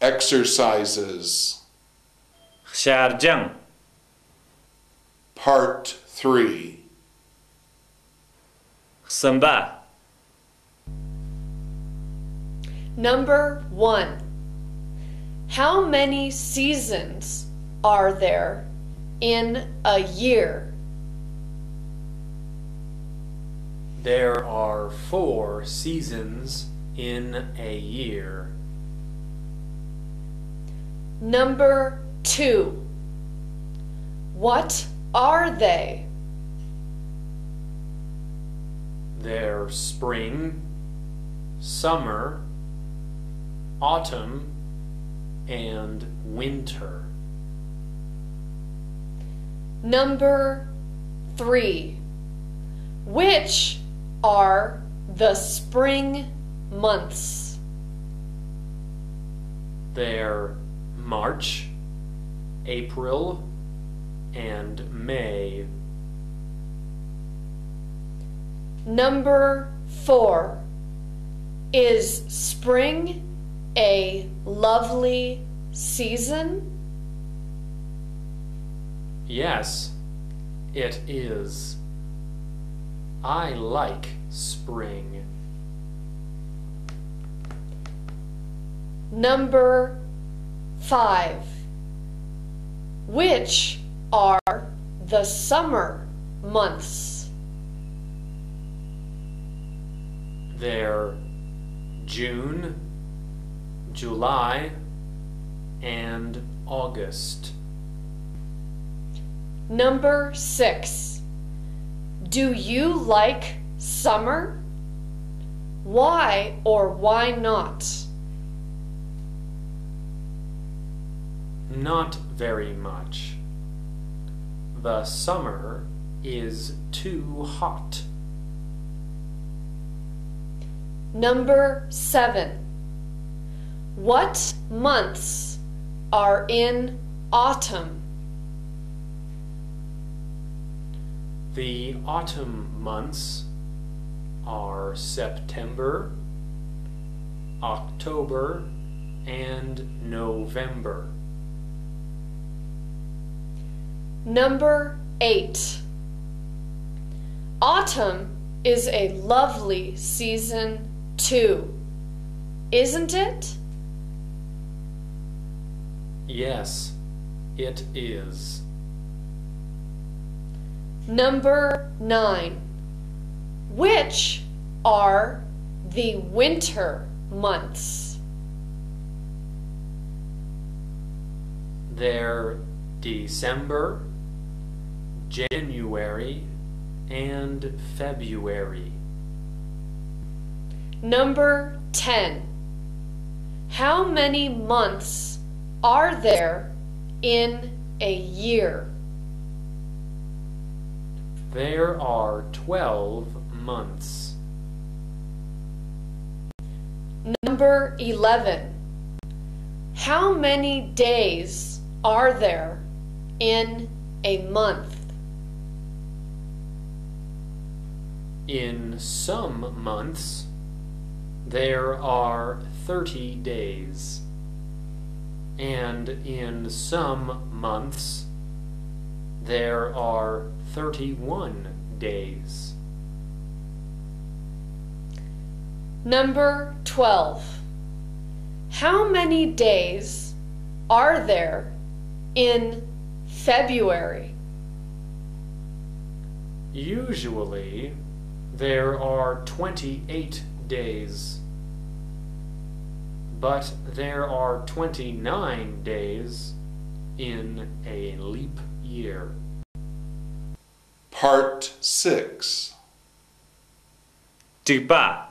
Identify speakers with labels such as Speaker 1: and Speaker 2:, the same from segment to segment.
Speaker 1: Exercises.
Speaker 2: Sharjang.
Speaker 1: Part 3.
Speaker 2: Samba.
Speaker 3: Number 1. How many seasons are there in a year?
Speaker 4: There are 4 seasons in a year.
Speaker 3: Number 2. What are they?
Speaker 4: They're spring, summer, autumn, and winter.
Speaker 3: Number 3. Which are the spring months?
Speaker 4: They're March, April, and May.
Speaker 3: Number 4. Is spring a lovely season?
Speaker 4: Yes, it is. I like spring.
Speaker 3: Number 5. Which are the summer months?
Speaker 4: They're June, July, and August.
Speaker 3: Number 6. Do you like summer? Why or why not?
Speaker 4: Not very much. The summer is too hot.
Speaker 3: Number 7. What months are in autumn?
Speaker 4: The autumn months are September, October, and November.
Speaker 3: Number 8. Autumn is a lovely season too, isn't it?
Speaker 4: Yes, it is.
Speaker 3: Number 9. Which are the winter months?
Speaker 4: They're December, January, and February.
Speaker 3: Number 10. How many months are there in a year?
Speaker 4: There are 12 months.
Speaker 3: Number 11. How many days are there in a month?
Speaker 4: In some months, there are 30 days. And in some months, there are 31 days.
Speaker 3: Number 12. How many days are there in February?
Speaker 4: Usually, there are 28 days. But there are 29 days in a leap year.
Speaker 1: Part 6.
Speaker 2: Tiba.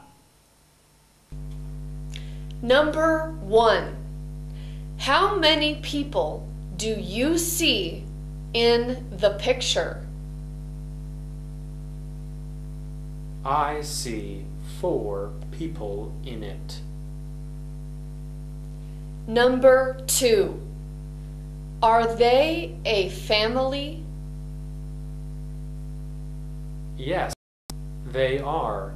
Speaker 3: Number 1. How many people do you see in the picture?
Speaker 4: I see 4 people in it.
Speaker 3: Number 2. Are they a family?
Speaker 4: Yes, they are.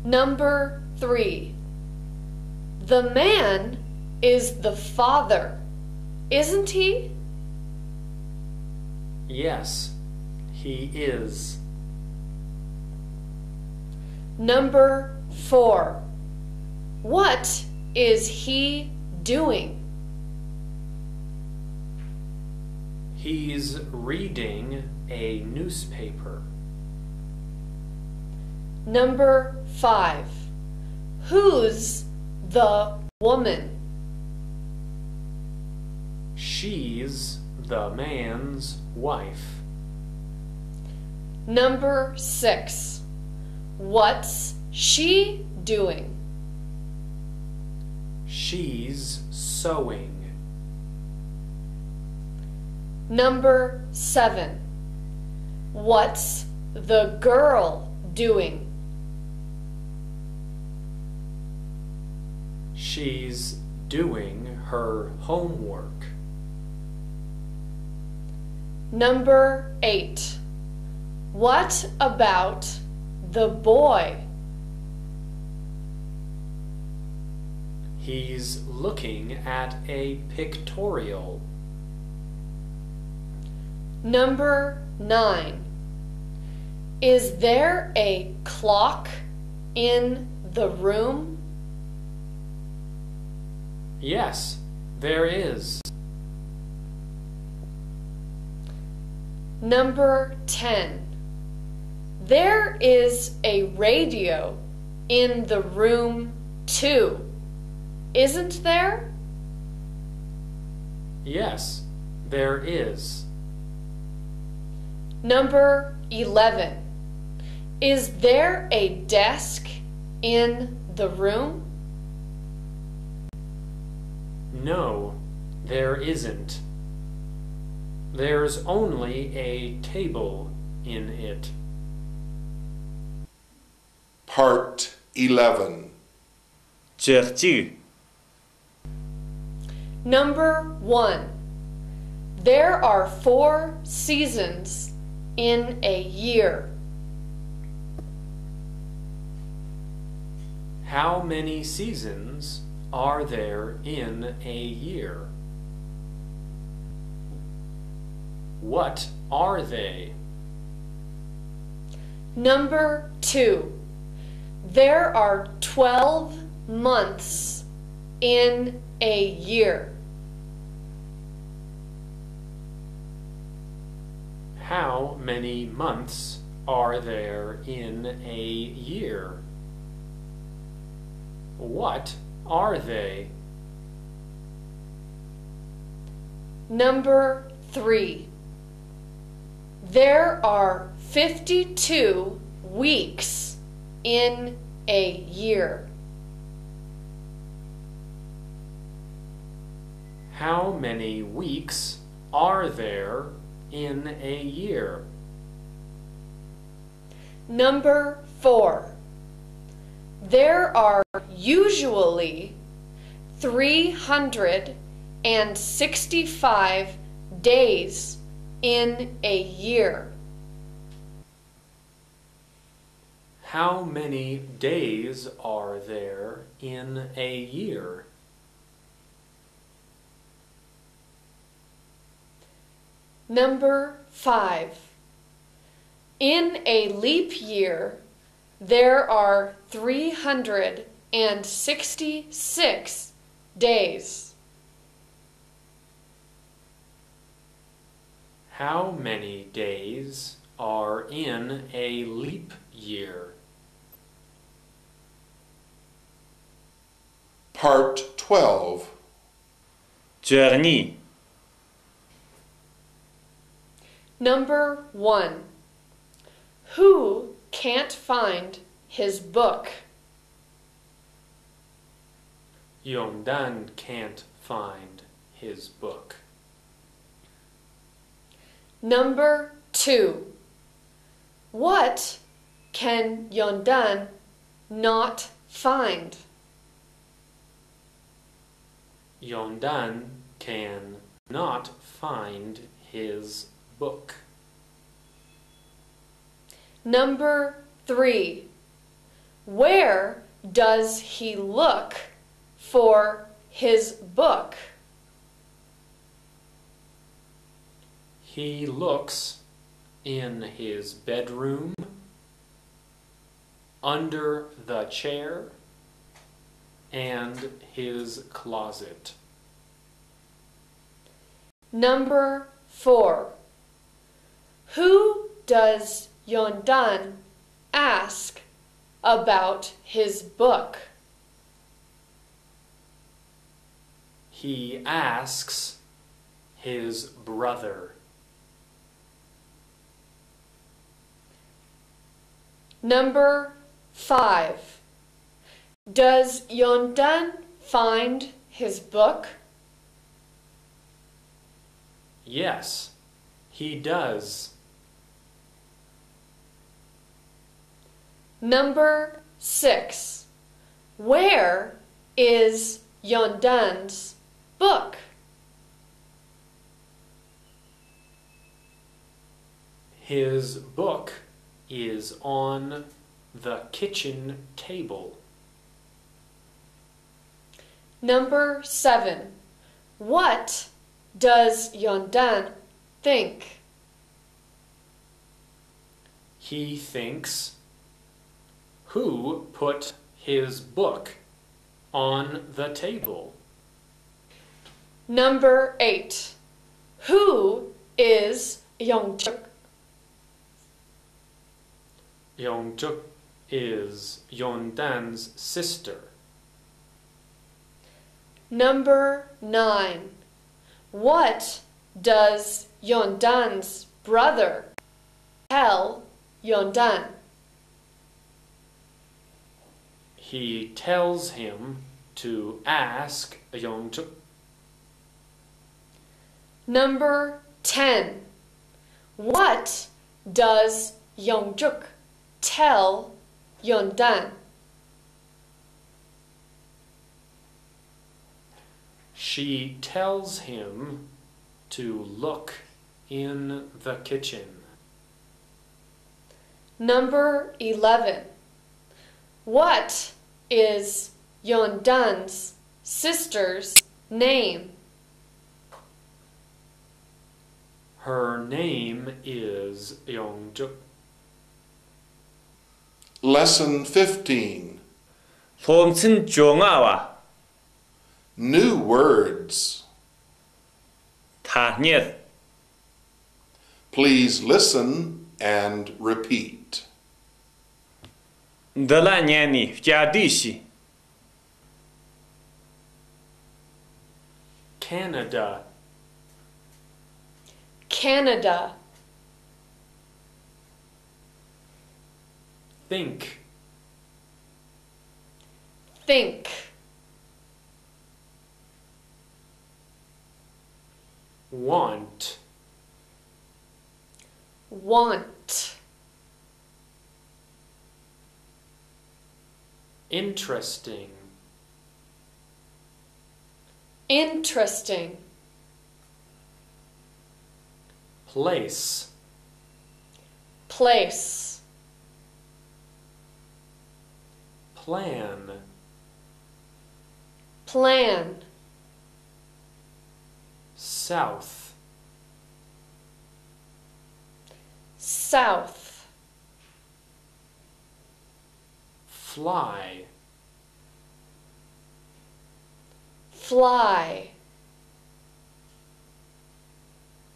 Speaker 3: Number 3. The man is the father, isn't he?
Speaker 4: Yes, he is.
Speaker 3: Number 4. What is he doing?
Speaker 4: He's reading a newspaper.
Speaker 3: Number 5. Who's the woman?
Speaker 4: She's the man's wife.
Speaker 3: Number 6. What's she doing?
Speaker 4: She's sewing.
Speaker 3: Number 7. What's the girl doing?
Speaker 4: She's doing her homework.
Speaker 3: Number 8. What about the boy?
Speaker 4: He's looking at a pictorial.
Speaker 3: Number 9. Is there a clock in the room?
Speaker 4: Yes, there is.
Speaker 3: Number 10. There is a radio in the room too, isn't there?
Speaker 4: Yes, there is.
Speaker 3: Number 11. Is there a desk in the room?
Speaker 4: No, there isn't. There's only a table in it.
Speaker 1: Part 11.
Speaker 2: Trượt chữ.
Speaker 3: Number 1. There are 4 seasons in a year.
Speaker 4: How many seasons are there in a year? What are they?
Speaker 3: Number 2. There are 12 months in a year.
Speaker 4: How many months are there in a year? What are they?
Speaker 3: Number 3. There are 52 weeks in a year.
Speaker 4: How many weeks are there in a year?
Speaker 3: Number 4. There are usually 365 days in a year.
Speaker 4: How many days are there in a year?
Speaker 3: Number 5. In a leap year, there are 366 days.
Speaker 4: How many days are in a leap year?
Speaker 1: Part 12.
Speaker 2: Journey.
Speaker 3: Number 1. Who can't find his book?
Speaker 4: Yongdan can't find his book.
Speaker 3: Number 2. What can Yondan not find?
Speaker 4: Yongdan can not find his book.
Speaker 3: Number 3. Where does he look for his book?
Speaker 4: He looks in his bedroom, under the chair, and his closet.
Speaker 3: Number 4. Who does Yondan ask about his book?
Speaker 4: He asks his brother.
Speaker 3: Number 5. Does Yondan find his book?
Speaker 4: Yes, he does.
Speaker 3: Number 6. Where is Yondan's book?
Speaker 4: His book is on the kitchen table.
Speaker 3: Number 7. What does Yondan think?
Speaker 4: He thinks, who put his book on the table?
Speaker 3: Number 8. Who is Yongchuk?
Speaker 4: Yongchuk is Yondan's sister.
Speaker 3: Number 9. What does Yondan's brother tell Yondan?
Speaker 4: He tells him to ask Yongchuk.
Speaker 3: Number 10. What does Yongchuk tell Yondan?
Speaker 4: She tells him to look in the kitchen.
Speaker 3: Number 11. What is Yondan's sister's name?
Speaker 4: Her name is Yongchuk.
Speaker 1: Lesson 15.
Speaker 2: 롬친 종아와
Speaker 1: New words.
Speaker 2: 타니르
Speaker 1: Please listen and repeat.
Speaker 2: ndalanyani vjadishi
Speaker 4: Canada.
Speaker 3: Canada.
Speaker 4: Think.
Speaker 3: Think.
Speaker 4: Want.
Speaker 3: Want.
Speaker 4: Interesting.
Speaker 3: Interesting.
Speaker 4: Place.
Speaker 3: Place.
Speaker 4: Plan.
Speaker 3: Plan.
Speaker 4: South.
Speaker 3: South.
Speaker 4: Fly.
Speaker 3: Fly.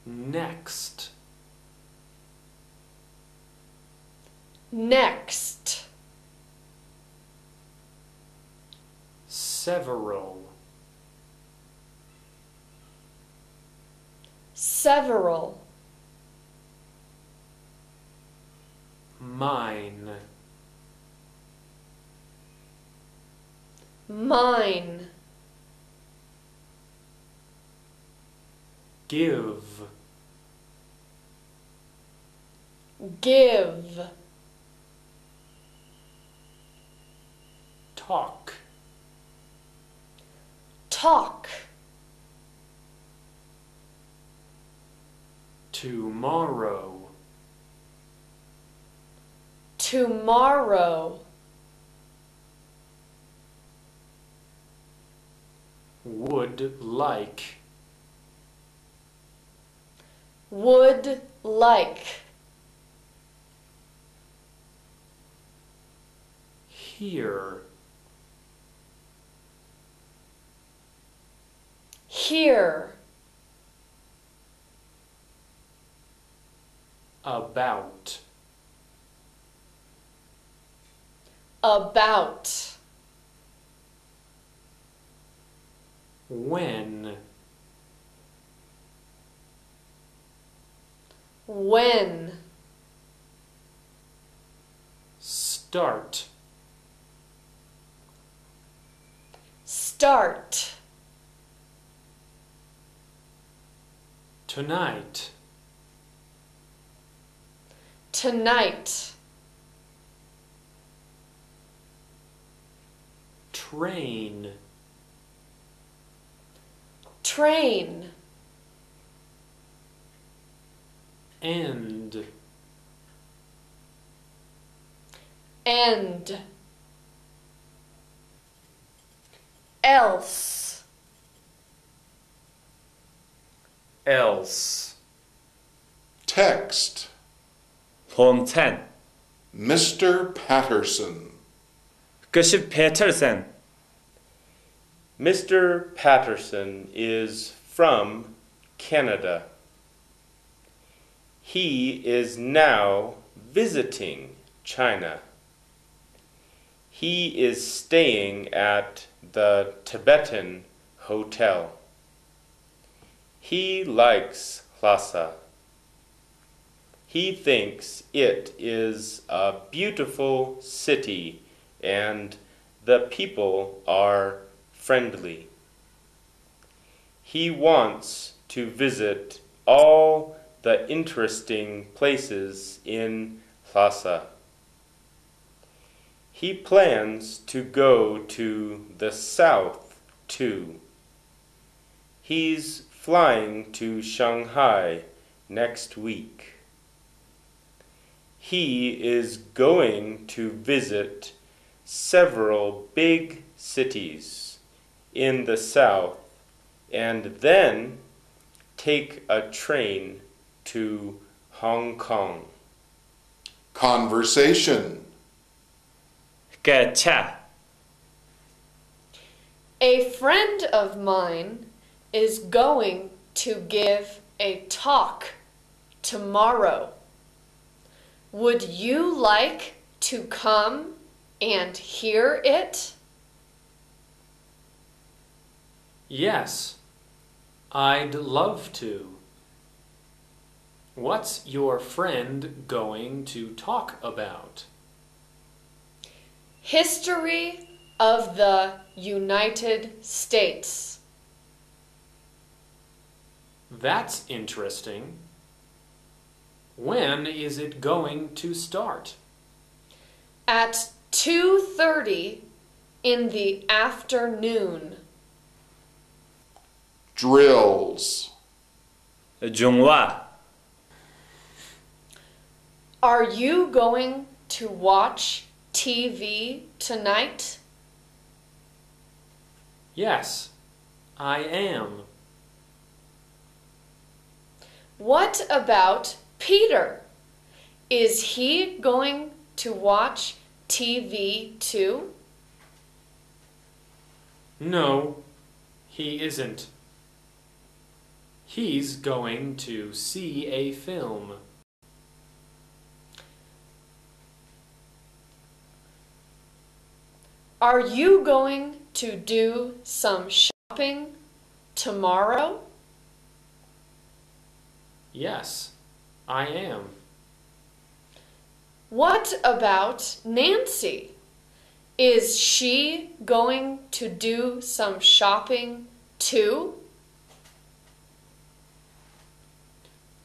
Speaker 4: Next.
Speaker 3: Next.
Speaker 4: Several.
Speaker 3: Several.
Speaker 4: Mine.
Speaker 3: Mine.
Speaker 4: Give.
Speaker 3: Give.
Speaker 4: Talk.
Speaker 3: Talk.
Speaker 4: Tomorrow.
Speaker 3: Tomorrow.
Speaker 4: Would like.
Speaker 3: Would like.
Speaker 4: Hear.
Speaker 3: Hear.
Speaker 4: About.
Speaker 3: About.
Speaker 4: When.
Speaker 3: When.
Speaker 4: Start.
Speaker 3: Start.
Speaker 4: Tonight.
Speaker 3: Tonight.
Speaker 4: Train.
Speaker 3: Train.
Speaker 4: End.
Speaker 3: End. Else.
Speaker 2: else
Speaker 1: Text.
Speaker 2: 홈텐
Speaker 1: Mr. Patterson.
Speaker 2: 그시 Peterson
Speaker 5: Mr. Patterson is from Canada. He is now visiting China. He is staying at the Tibetan Hotel. He likes Lhasa. He thinks it is a beautiful city and the people are friendly. He wants to visit all the interesting places in Lhasa. He plans to go to the south too. He's flying to Shanghai next week. He is going to visit several big cities in the south and then take a train to Hong Kong.
Speaker 1: Conversation.
Speaker 2: 깨차
Speaker 3: A friend of mine is going to give a talk tomorrow. Would you like to come and hear it?
Speaker 4: Yes, I'd love to. What's your friend going to talk about?
Speaker 3: History of the United States.
Speaker 4: That's interesting. When is it going to start?
Speaker 3: At 2:30 in the afternoon.
Speaker 1: Drills.
Speaker 2: 중화
Speaker 3: Are you going to watch TV tonight?
Speaker 4: Yes, I am.
Speaker 3: What about Peter? Is he going to watch TV too?
Speaker 4: No, he isn't. He's going to see a film.
Speaker 3: Are you going to do some shopping tomorrow?
Speaker 4: Yes, I am.
Speaker 3: What about Nancy? Is she going to do some shopping too?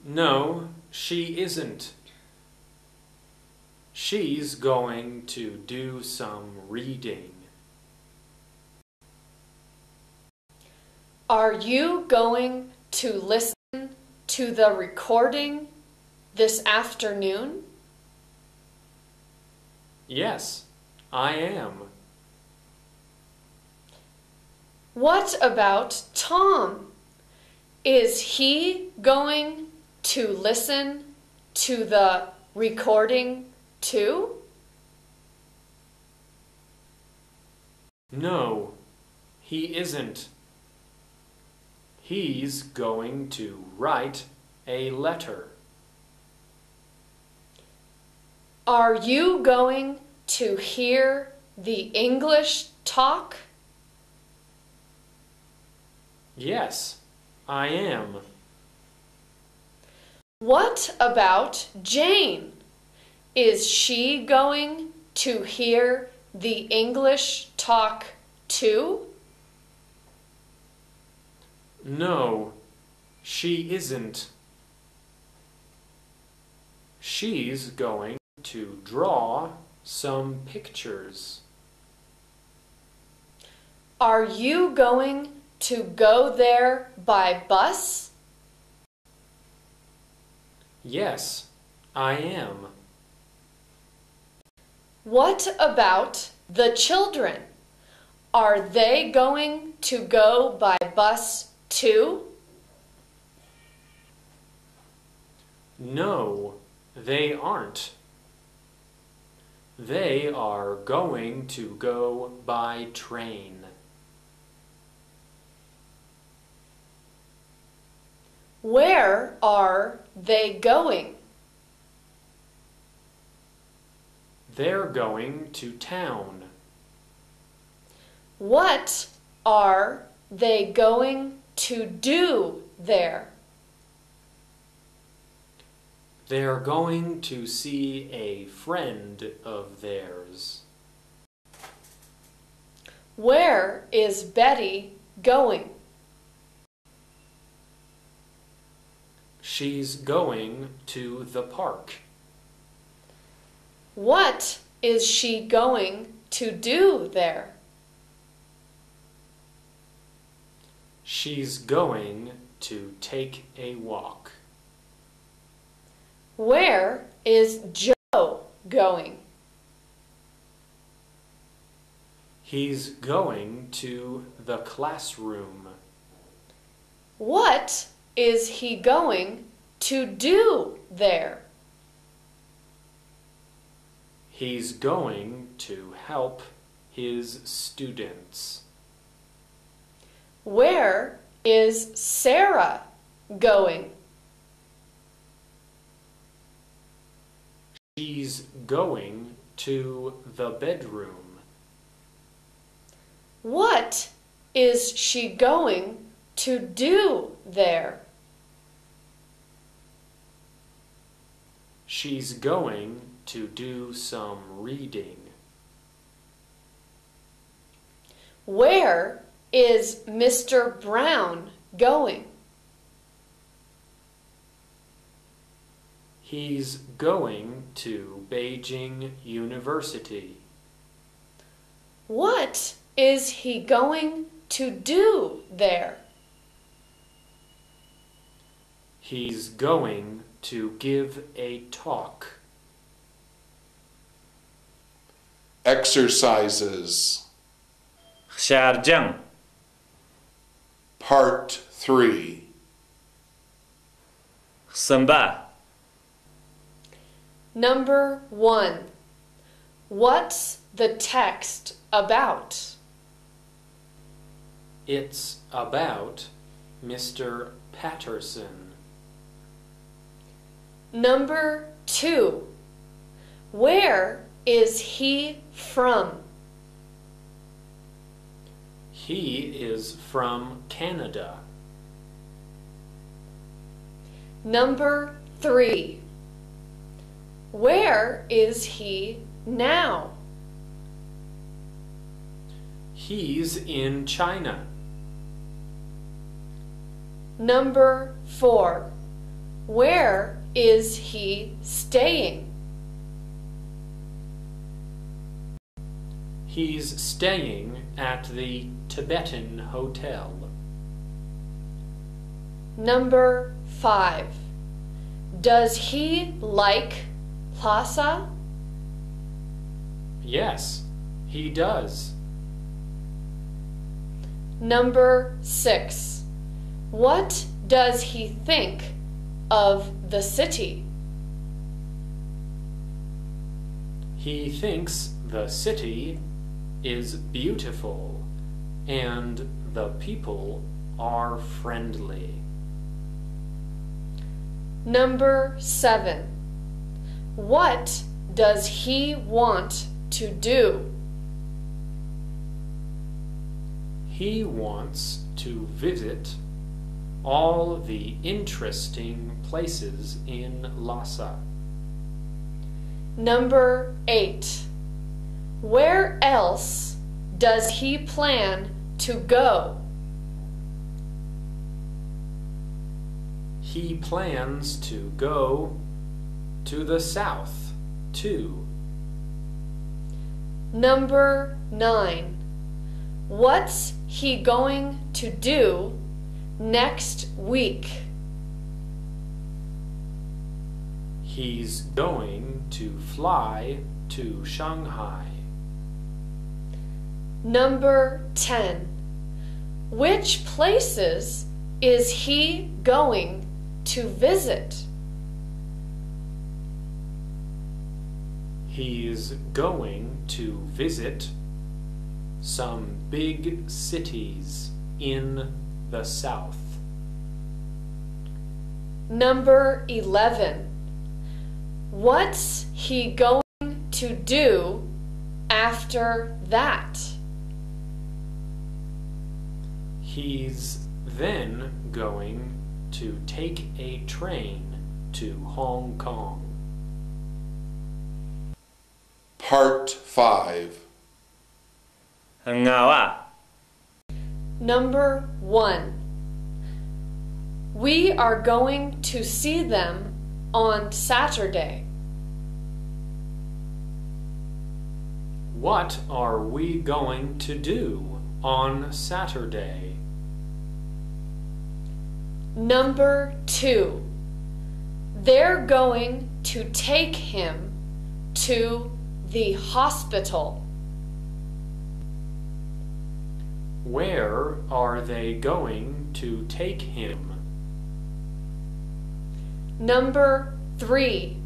Speaker 4: No, she isn't. She's going to do some reading.
Speaker 3: Are you going to listen to the recording this afternoon?
Speaker 4: Yes, I am.
Speaker 3: What about Tom? Is he going to listen to the recording too?
Speaker 4: No, he isn't. He's going to write a letter.
Speaker 3: Are you going to hear the English talk?
Speaker 4: Yes, I am.
Speaker 3: What about Jane? Is she going to hear the English talk too?
Speaker 4: No, she isn't. She's going to draw some pictures.
Speaker 3: Are you going to go there by bus?
Speaker 4: Yes, I am.
Speaker 3: What about the children? Are they going to go by bus too?
Speaker 4: No, they aren't. They are going to go by train.
Speaker 3: Where are they going?
Speaker 4: They're going to town.
Speaker 3: What are they going to do there?
Speaker 4: They're going to see a friend of theirs.
Speaker 3: Where is Betty going?
Speaker 4: She's going to the park.
Speaker 3: What is she going to do there?
Speaker 4: She's going to take a walk.
Speaker 3: Where is Joe going?
Speaker 4: He's going to the classroom.
Speaker 3: What is he going to do there?
Speaker 4: He's going to help his students.
Speaker 3: Where is Sarah going?
Speaker 4: She's going to the bedroom.
Speaker 3: What is she going to do there?
Speaker 4: She's going to do some reading.
Speaker 3: Where is Mr. Brown going?
Speaker 4: He's going to Beijing University.
Speaker 3: What is he going to do there?
Speaker 4: He's going to give a talk.
Speaker 1: Exercises.
Speaker 2: خشارجم
Speaker 1: Part 3.
Speaker 2: خسنبا
Speaker 3: Number 1. What's the text about?
Speaker 4: It's about Mr. Patterson.
Speaker 3: Number 2. Where is he from?
Speaker 4: He is from Canada.
Speaker 3: Number 3. Where is he now?
Speaker 4: He's in China.
Speaker 3: Number 4. Where is he staying?
Speaker 4: He's staying at the Tibetan Hotel.
Speaker 3: Number 5. Does he like Lhasa?
Speaker 4: Yes, he does.
Speaker 3: Number 6. What does he think of the city?
Speaker 4: He thinks the city is beautiful and the people are friendly.
Speaker 3: Number 7. What does he want to do?
Speaker 4: He wants to visit all the interesting places in Lhasa.
Speaker 3: Number 8. Where else does he plan to go?
Speaker 4: He plans to go to the south, too.
Speaker 3: Number 9. What's he going to do next week?
Speaker 4: He's going to fly to Shanghai.
Speaker 3: Number 10. Which places is he going to visit?
Speaker 4: He's going to visit some big cities in the south.
Speaker 3: Number 11. What's he going to do after that?
Speaker 4: He's then going to take a train to Hong Kong.
Speaker 1: Part 5.
Speaker 2: Ngawa.
Speaker 3: Number 1. We are going to see them on Saturday.
Speaker 4: What are we going to do on Saturday?
Speaker 3: Number 2. They're going to take him to the hospital.
Speaker 4: Where are they going to take him?
Speaker 3: Number 3.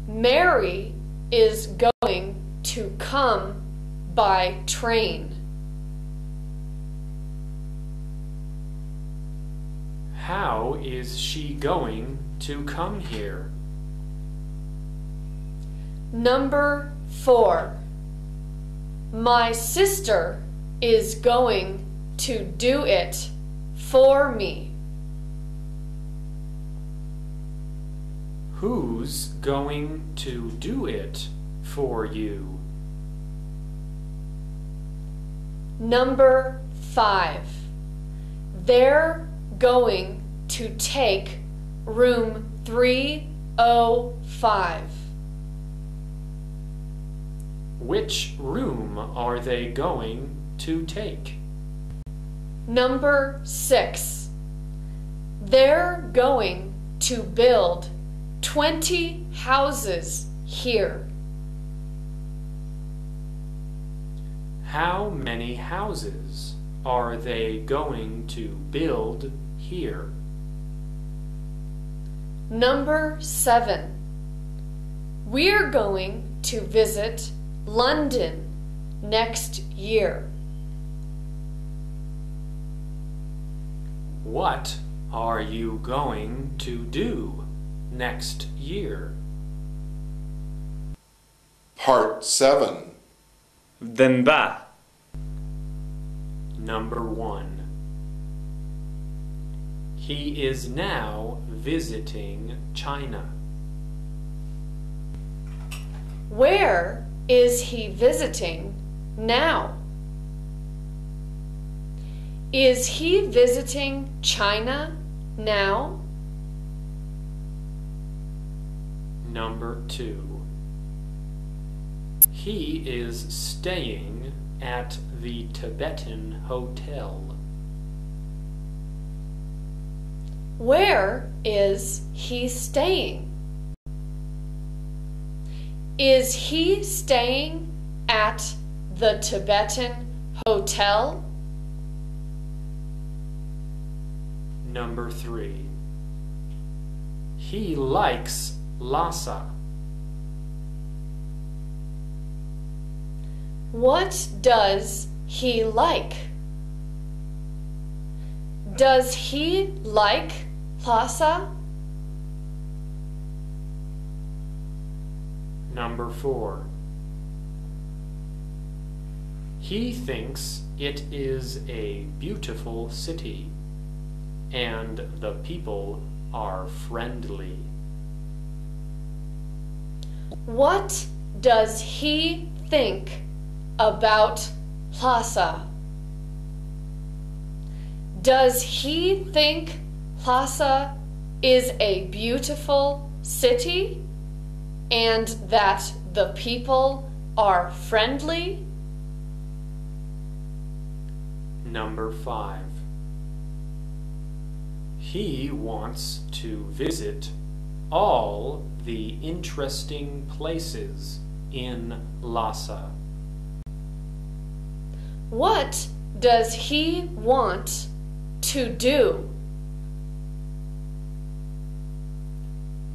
Speaker 3: Mary is going to come by train.
Speaker 4: How is she going to come here?
Speaker 3: Number 4. My sister is going to do it for me.
Speaker 4: Who's going to do it for you?
Speaker 3: Number 5. They're going to take room 305.
Speaker 4: Which room are they going to take?
Speaker 3: Number 6. They're going to build 20 houses here.
Speaker 4: How many houses are they going to build here?
Speaker 3: Number 7. We're going to visit London next year.
Speaker 4: What are you going to do next year?
Speaker 1: Part 7.
Speaker 2: Denba.
Speaker 4: Number 1. He is now visiting China.
Speaker 3: Where is he visiting now? Is he visiting China now?
Speaker 4: Number 2. He is staying at the Tibetan Hotel.
Speaker 3: Where is he staying? Is he staying at the Tibetan Hotel?
Speaker 4: Number 3. He likes Lhasa.
Speaker 3: What does he like? Does he like Lhasa?
Speaker 4: Number 4. He thinks it is a beautiful city, and the people are friendly.
Speaker 3: What does he think about Lhasa? Does he think Lhasa is a beautiful city and that the people are friendly?
Speaker 4: Number 5. He wants to visit all the interesting places in Lhasa.
Speaker 3: What does he want to do?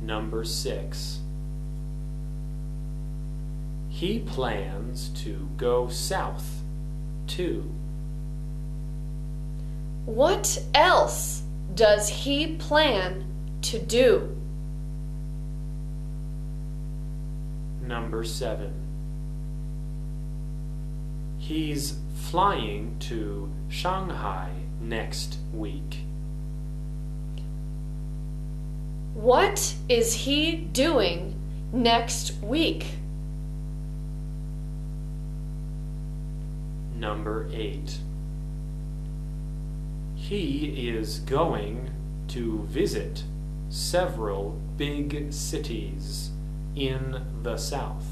Speaker 4: Number 6. He plans to go south too.
Speaker 3: What else does he plan to do?
Speaker 4: Number 7. He's flying to Shanghai next week.
Speaker 3: What is he doing next week?
Speaker 4: Number 8. He is going to visit several big cities in the south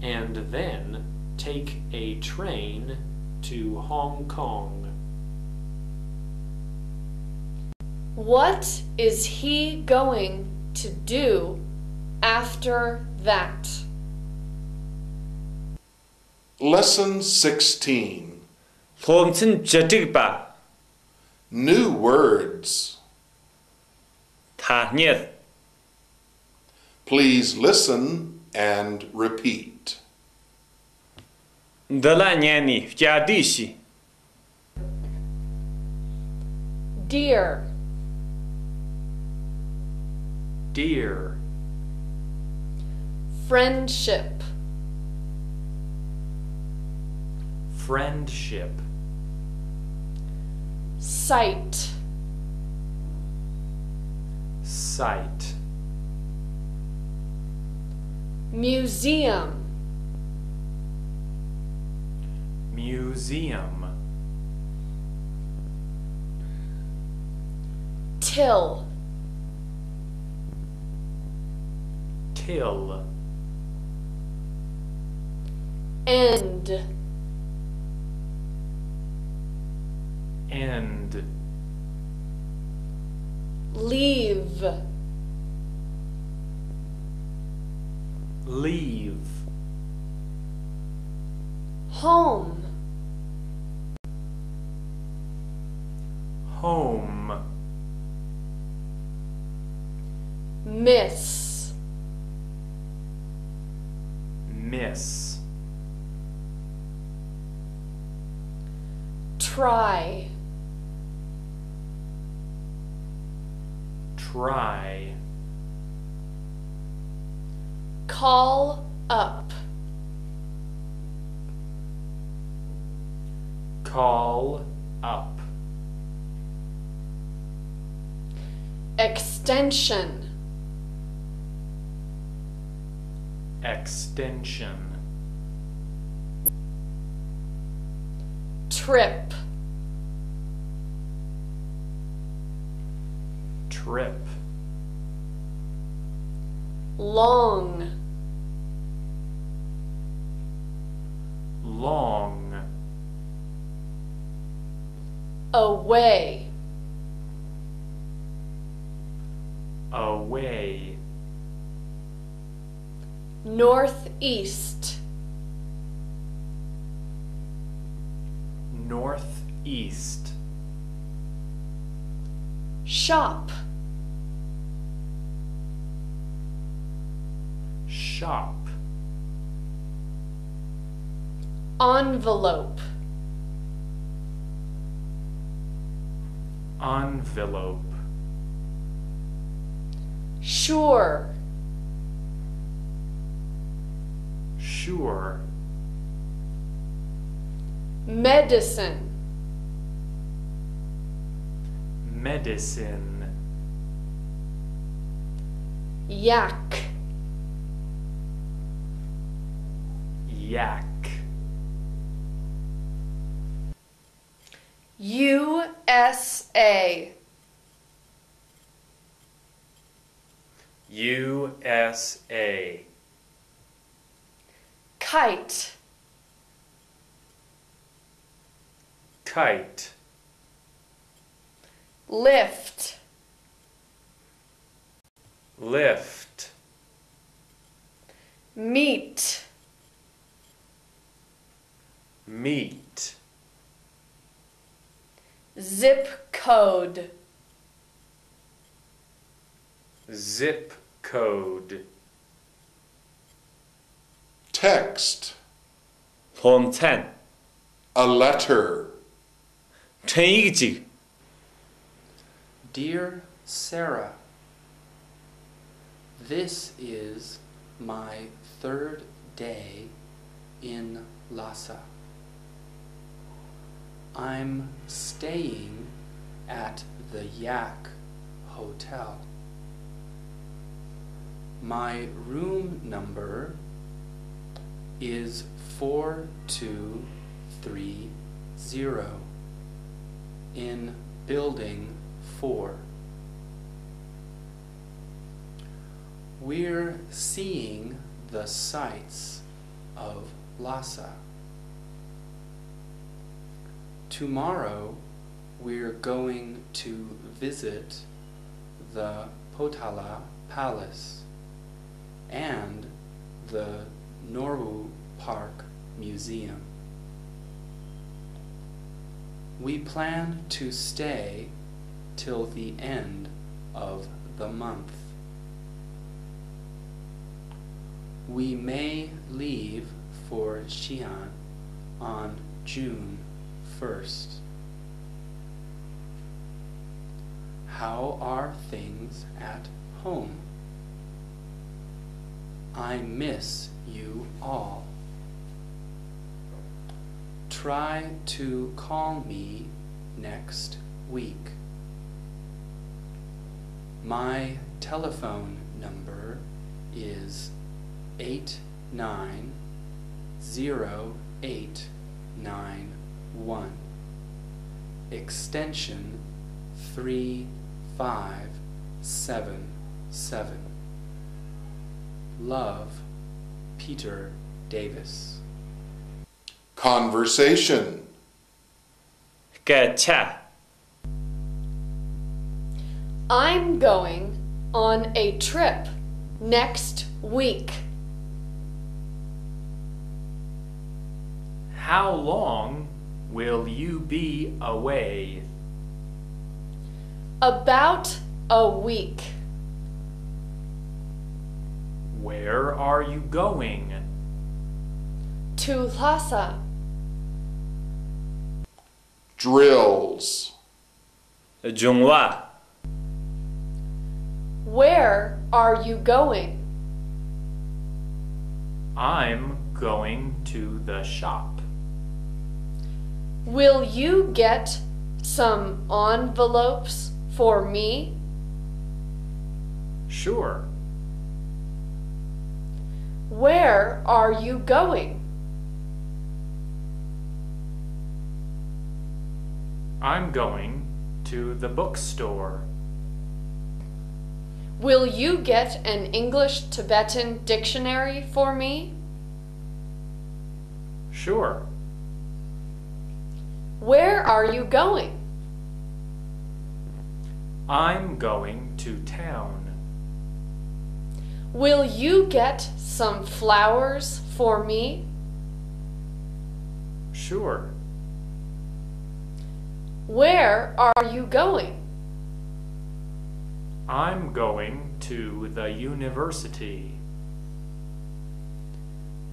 Speaker 4: and then take a train to Hong Kong.
Speaker 3: What is he going to do after that?
Speaker 1: Lesson 16.
Speaker 2: Хлоомцын жижиг ба.
Speaker 1: New words.
Speaker 2: Таахнер.
Speaker 1: Please listen and repeat.
Speaker 2: Даланяни втядиши.
Speaker 3: Dear,
Speaker 4: Dear.
Speaker 3: friendship,
Speaker 4: Friendship.
Speaker 3: sight,
Speaker 4: Sight.
Speaker 3: museum,
Speaker 4: Museum.
Speaker 3: till,
Speaker 4: Till.
Speaker 3: end,
Speaker 4: End.
Speaker 3: leave,
Speaker 4: Leave.
Speaker 3: home,
Speaker 4: Home.
Speaker 3: miss,
Speaker 4: Miss.
Speaker 3: try,
Speaker 4: Try.
Speaker 3: call up,
Speaker 4: Call up.
Speaker 3: extension,
Speaker 4: Extension.
Speaker 3: trip,
Speaker 4: Trip.
Speaker 3: long,
Speaker 4: Long.
Speaker 3: away,
Speaker 4: Away.
Speaker 3: northeast,
Speaker 4: Northeast.
Speaker 3: Shop.
Speaker 4: Shop.
Speaker 3: Envelope.
Speaker 4: Envelope.
Speaker 3: Sure.
Speaker 4: Sure.
Speaker 3: Medicine.
Speaker 4: Medicine.
Speaker 3: Yak.
Speaker 4: Yak.
Speaker 3: USA.
Speaker 5: USA.
Speaker 3: Kite.
Speaker 5: Kite.
Speaker 3: Lift.
Speaker 5: Lift.
Speaker 3: Meat.
Speaker 5: Meat.
Speaker 3: Zip code.
Speaker 5: Zip code.
Speaker 1: Text.
Speaker 2: 폼찬,
Speaker 1: A letter.
Speaker 2: 천이기지,
Speaker 6: Dear Sarah, this is my third day in Lhasa. I'm staying at the Yak Hotel. My room number is 4230 in building 4. We're seeing the sights of Lhasa. Tomorrow we're going to visit the Potala Palace and the Noru Park Museum. We plan to stay till the end of the month. We may leave for Xi'an on June 1st. How are things at home? I miss you all. Try to call me next week. My telephone number is 890891, extension 3577. Love, Peter Davis.
Speaker 1: Conversation.
Speaker 2: 까차,
Speaker 3: I'm going on a trip next week.
Speaker 4: How long will you be away?
Speaker 3: About a week.
Speaker 4: Where are you going?
Speaker 3: To Lhasa.
Speaker 1: Drills.
Speaker 2: 중화,
Speaker 3: Where are you going?
Speaker 4: I'm going to the shop.
Speaker 3: Will you get some envelopes for me?
Speaker 4: Sure.
Speaker 3: Where are you going?
Speaker 4: I'm going to the bookstore.
Speaker 3: Will you get an English-Tibetan dictionary for me?
Speaker 4: Sure.
Speaker 3: Where are you going?
Speaker 4: I'm going to town.
Speaker 3: Will you get some flowers for me?
Speaker 4: Sure.
Speaker 3: Where are you going?
Speaker 4: I'm going to the university.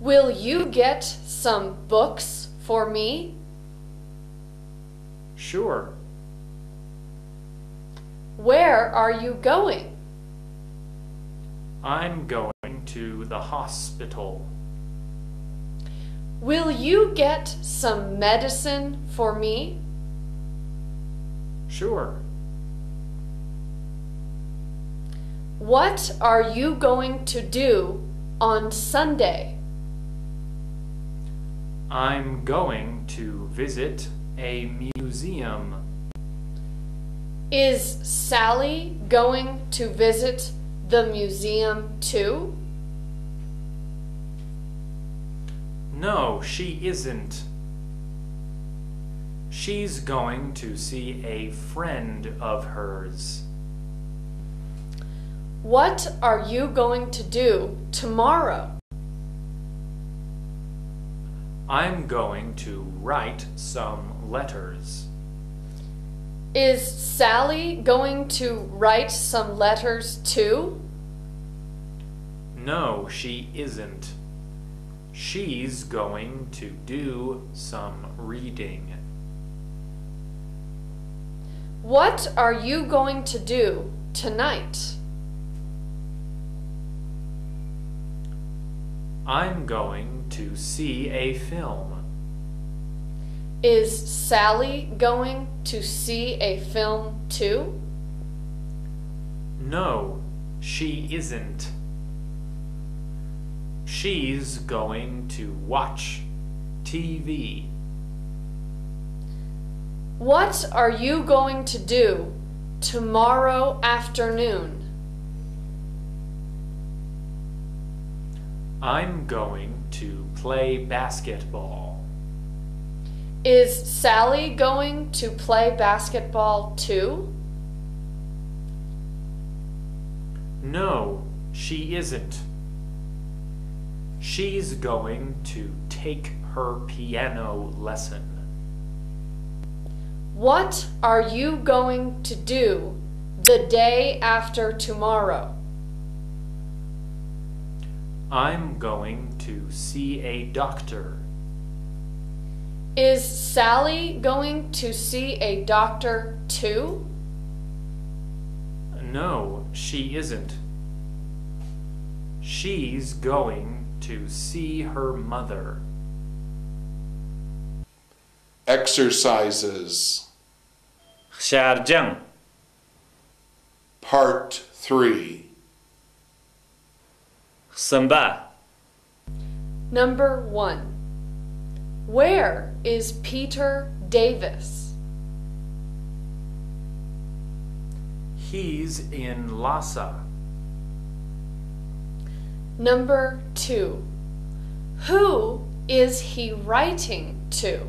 Speaker 3: Will you get some books for me?
Speaker 4: Sure.
Speaker 3: Where are you going?
Speaker 4: I'm going to the hospital.
Speaker 3: Will you get some medicine for me?
Speaker 4: Sure.
Speaker 3: What are you going to do on Sunday?
Speaker 4: I'm going to visit a museum.
Speaker 3: Is Sally going to visit the museum too?
Speaker 4: No, she isn't. She's going to see a friend of hers.
Speaker 3: What are you going to do tomorrow?
Speaker 4: I'm going to write some letters.
Speaker 3: Is Sally going to write some letters too?
Speaker 4: No, she isn't. She's going to do some reading.
Speaker 3: What are you going to do tonight?
Speaker 4: I'm going to see a film.
Speaker 3: Is Sally going to see a film too?
Speaker 4: No, she isn't. She's going to watch TV.
Speaker 3: What are you going to do tomorrow afternoon?
Speaker 4: I'm going to play basketball.
Speaker 3: Is Sally going to play basketball too?
Speaker 4: No, she isn't. She's going to take her piano lesson.
Speaker 3: What are you going to do the day after tomorrow?
Speaker 4: I'm going to see a doctor.
Speaker 3: Is Sally going to see a doctor too?
Speaker 4: No, she isn't. She's going to see her mother.
Speaker 1: Exercises.
Speaker 2: شارجەنگ
Speaker 1: Part 3.
Speaker 2: خسنبە
Speaker 3: Number 1. Where is Peter Davis?
Speaker 4: He's in Lhasa.
Speaker 3: Number 2. Who is he writing to?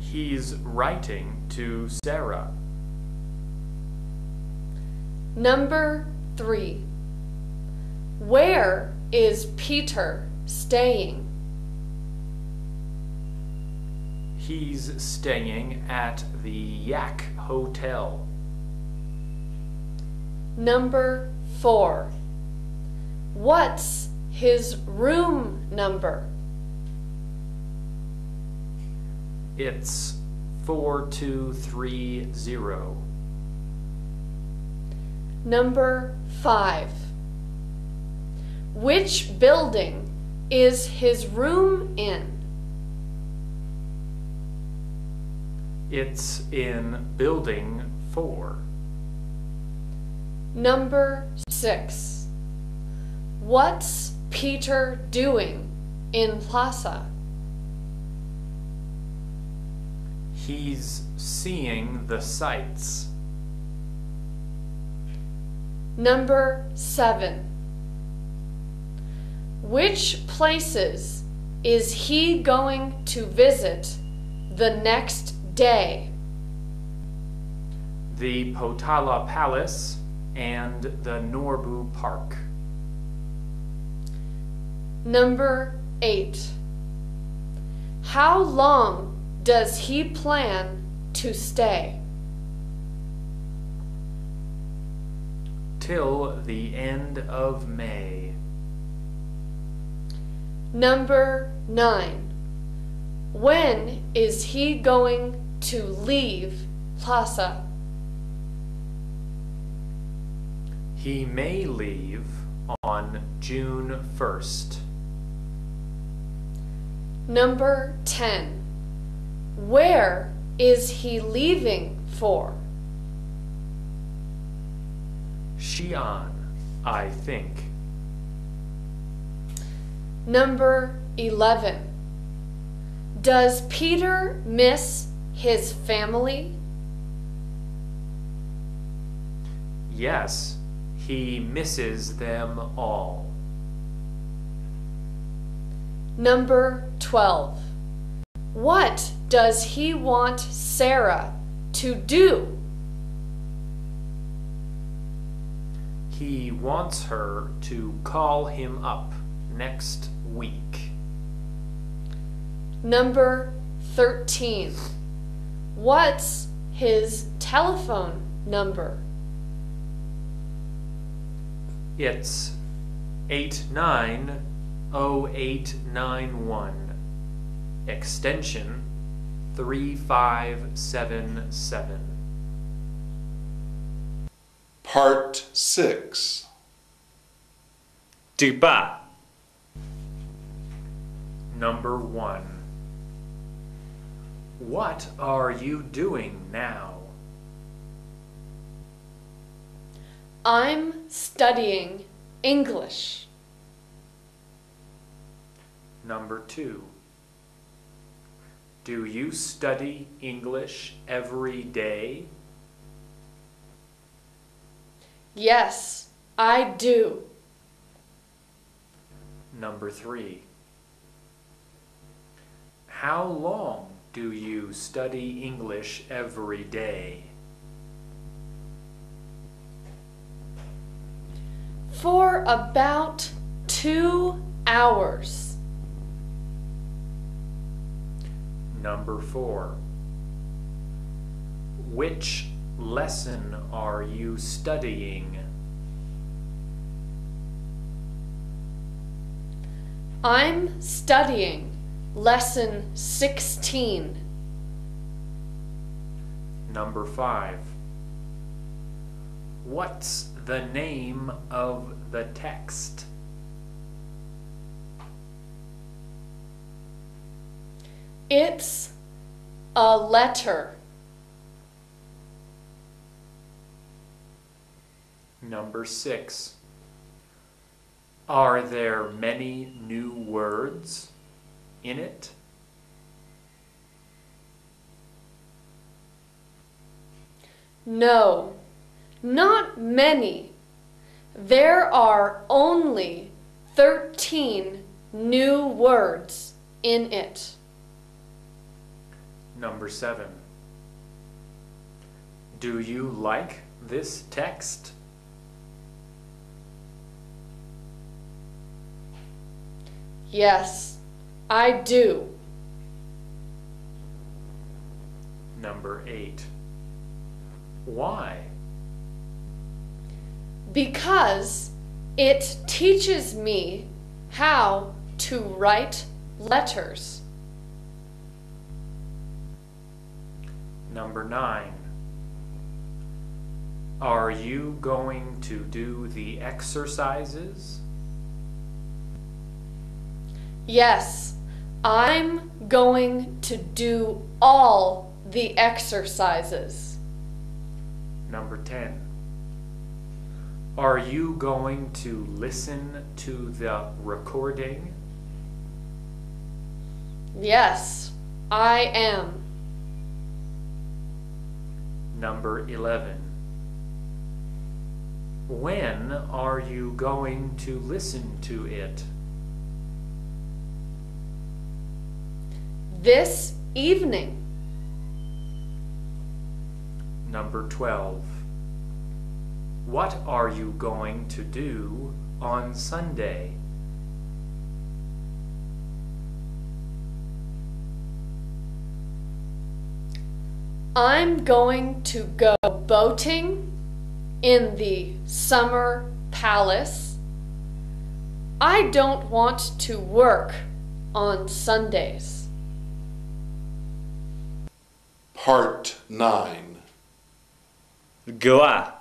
Speaker 4: He's writing to Sarah.
Speaker 3: Number 3. Where is Peter staying?
Speaker 4: He's staying at the Yak Hotel.
Speaker 3: Number 4. What's his room number?
Speaker 4: It's 4230.
Speaker 3: Number 5. Which building is his room in?
Speaker 4: It's in building 4.
Speaker 3: Number 6. What's Peter doing in Lhasa?
Speaker 4: He's seeing the sights.
Speaker 3: Number 7. Which places is he going to visit the next day?
Speaker 4: The Potala Palace and the Norbu Park.
Speaker 3: Number 8. How long does he plan to stay?
Speaker 4: until the end of May.
Speaker 3: Number 9. When is he going to leave Kleisath?
Speaker 4: He may leave on June 1st.
Speaker 3: Number 10. Where is he leaving for?
Speaker 4: Xi'an, I think.
Speaker 3: Number 11. Does Peter miss his family?
Speaker 4: Yes, he misses them all.
Speaker 3: Number 12. What does he want Sarah to do?
Speaker 4: He wants her to call him up next week.
Speaker 3: Number 13. What's his telephone number?
Speaker 4: It's 890891, extension 3577.
Speaker 1: Part 6.
Speaker 2: Thứ ba.
Speaker 4: Number 1. What are you doing now?
Speaker 3: I'm studying English.
Speaker 4: Number 2. Do you study English every day?
Speaker 3: Yes, I do.
Speaker 4: Number 3. How long do you study English every day?
Speaker 3: For about 2 hours.
Speaker 4: Number 4. Which lesson are you studying?
Speaker 3: I'm studying lesson 16.
Speaker 4: Number 5. What's the name of the text?
Speaker 3: It's a letter.
Speaker 4: Number 6. Are there many new words in it?
Speaker 3: No, not many. There are only 13 new words in it.
Speaker 4: Number 7. Do you like this text?
Speaker 3: Yes, I do.
Speaker 4: Number 8. Why?
Speaker 3: Because it teaches me how to write letters.
Speaker 4: Number 9. Are you going to do the exercises?
Speaker 3: Yes, I'm going to do all the exercises.
Speaker 4: Number 10. Are you going to listen to the recording?
Speaker 3: Yes, I am.
Speaker 4: Number 11. When are you going to listen to it?
Speaker 3: This evening.
Speaker 4: Number 12. What are you going to do on Sunday?
Speaker 3: I'm going to go boating in the summer palace. I don't want to work on Sundays.
Speaker 1: Part 9.
Speaker 2: Gua.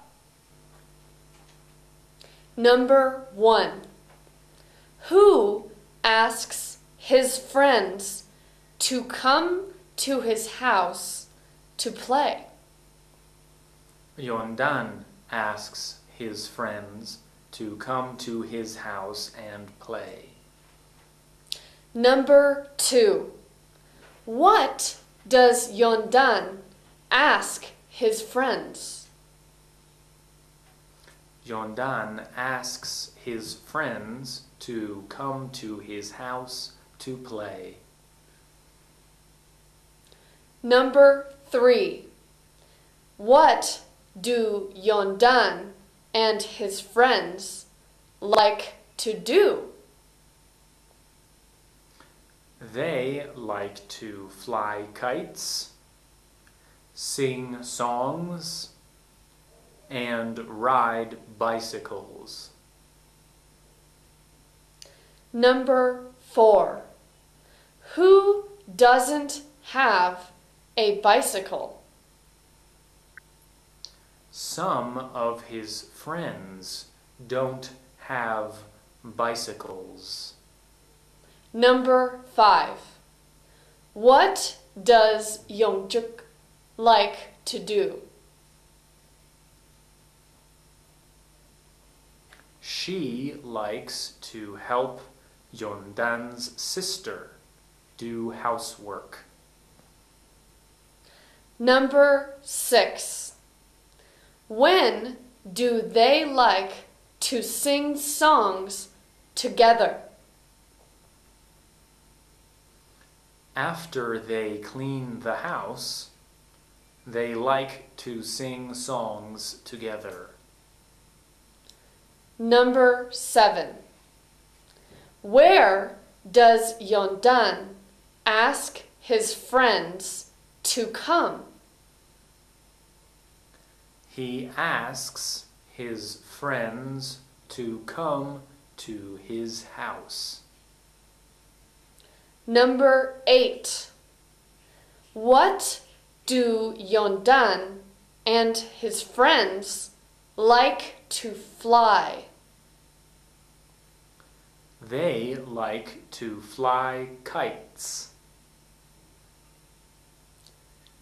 Speaker 3: Number 1. Who asks his friends to come to his house to play?
Speaker 4: Yondan asks his friends to come to his house and play.
Speaker 3: Number 2. What does Yondan ask his friends?
Speaker 4: Yondan asks his friends to come to his house to play.
Speaker 3: Number 3. What do Yondan and his friends like to do?
Speaker 4: They like to fly kites, sing songs, and ride bicycles.
Speaker 3: Number 4. Who doesn't have a bicycle?
Speaker 4: Some of his friends don't have bicycles.
Speaker 3: Number 5. What does Yongjuk like to do?
Speaker 4: She likes to help Yondan's sister do housework.
Speaker 3: Number 6. When do they like to sing songs together?
Speaker 4: After they clean the house, they like to sing songs together.
Speaker 3: Number 7. Where does Yondan ask his friends to come?
Speaker 4: He asks his friends to come to his house.
Speaker 3: Number 8. What do Yondan and his friends like to fly?
Speaker 4: They like to fly kites.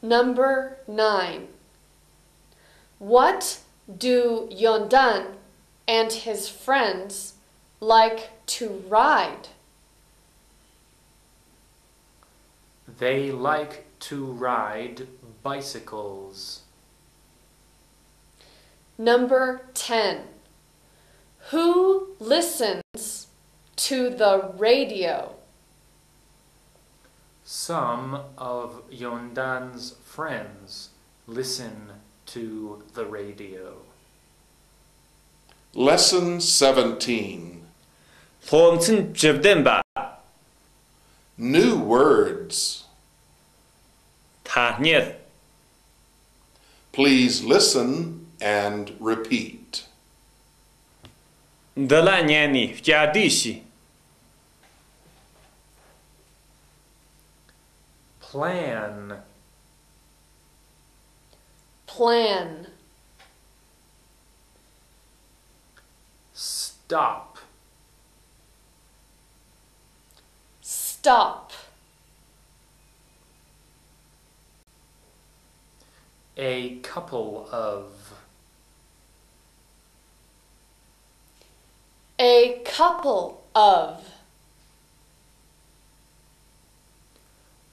Speaker 3: Number 9. What do Yondan and his friends like to ride?
Speaker 4: They like to ride bicycles.
Speaker 3: Number 10. Who listens to the radio?
Speaker 4: Some of Yondan's friends listen to the radio.
Speaker 1: Lesson 17.
Speaker 2: Thomson jibden ba.
Speaker 1: New words.
Speaker 2: Tahniet.
Speaker 1: Please listen and repeat.
Speaker 2: Dala nyani fjadishi.
Speaker 4: Plan.
Speaker 3: Plan.
Speaker 4: Stop.
Speaker 3: Stop.
Speaker 4: A couple of.
Speaker 3: A couple of.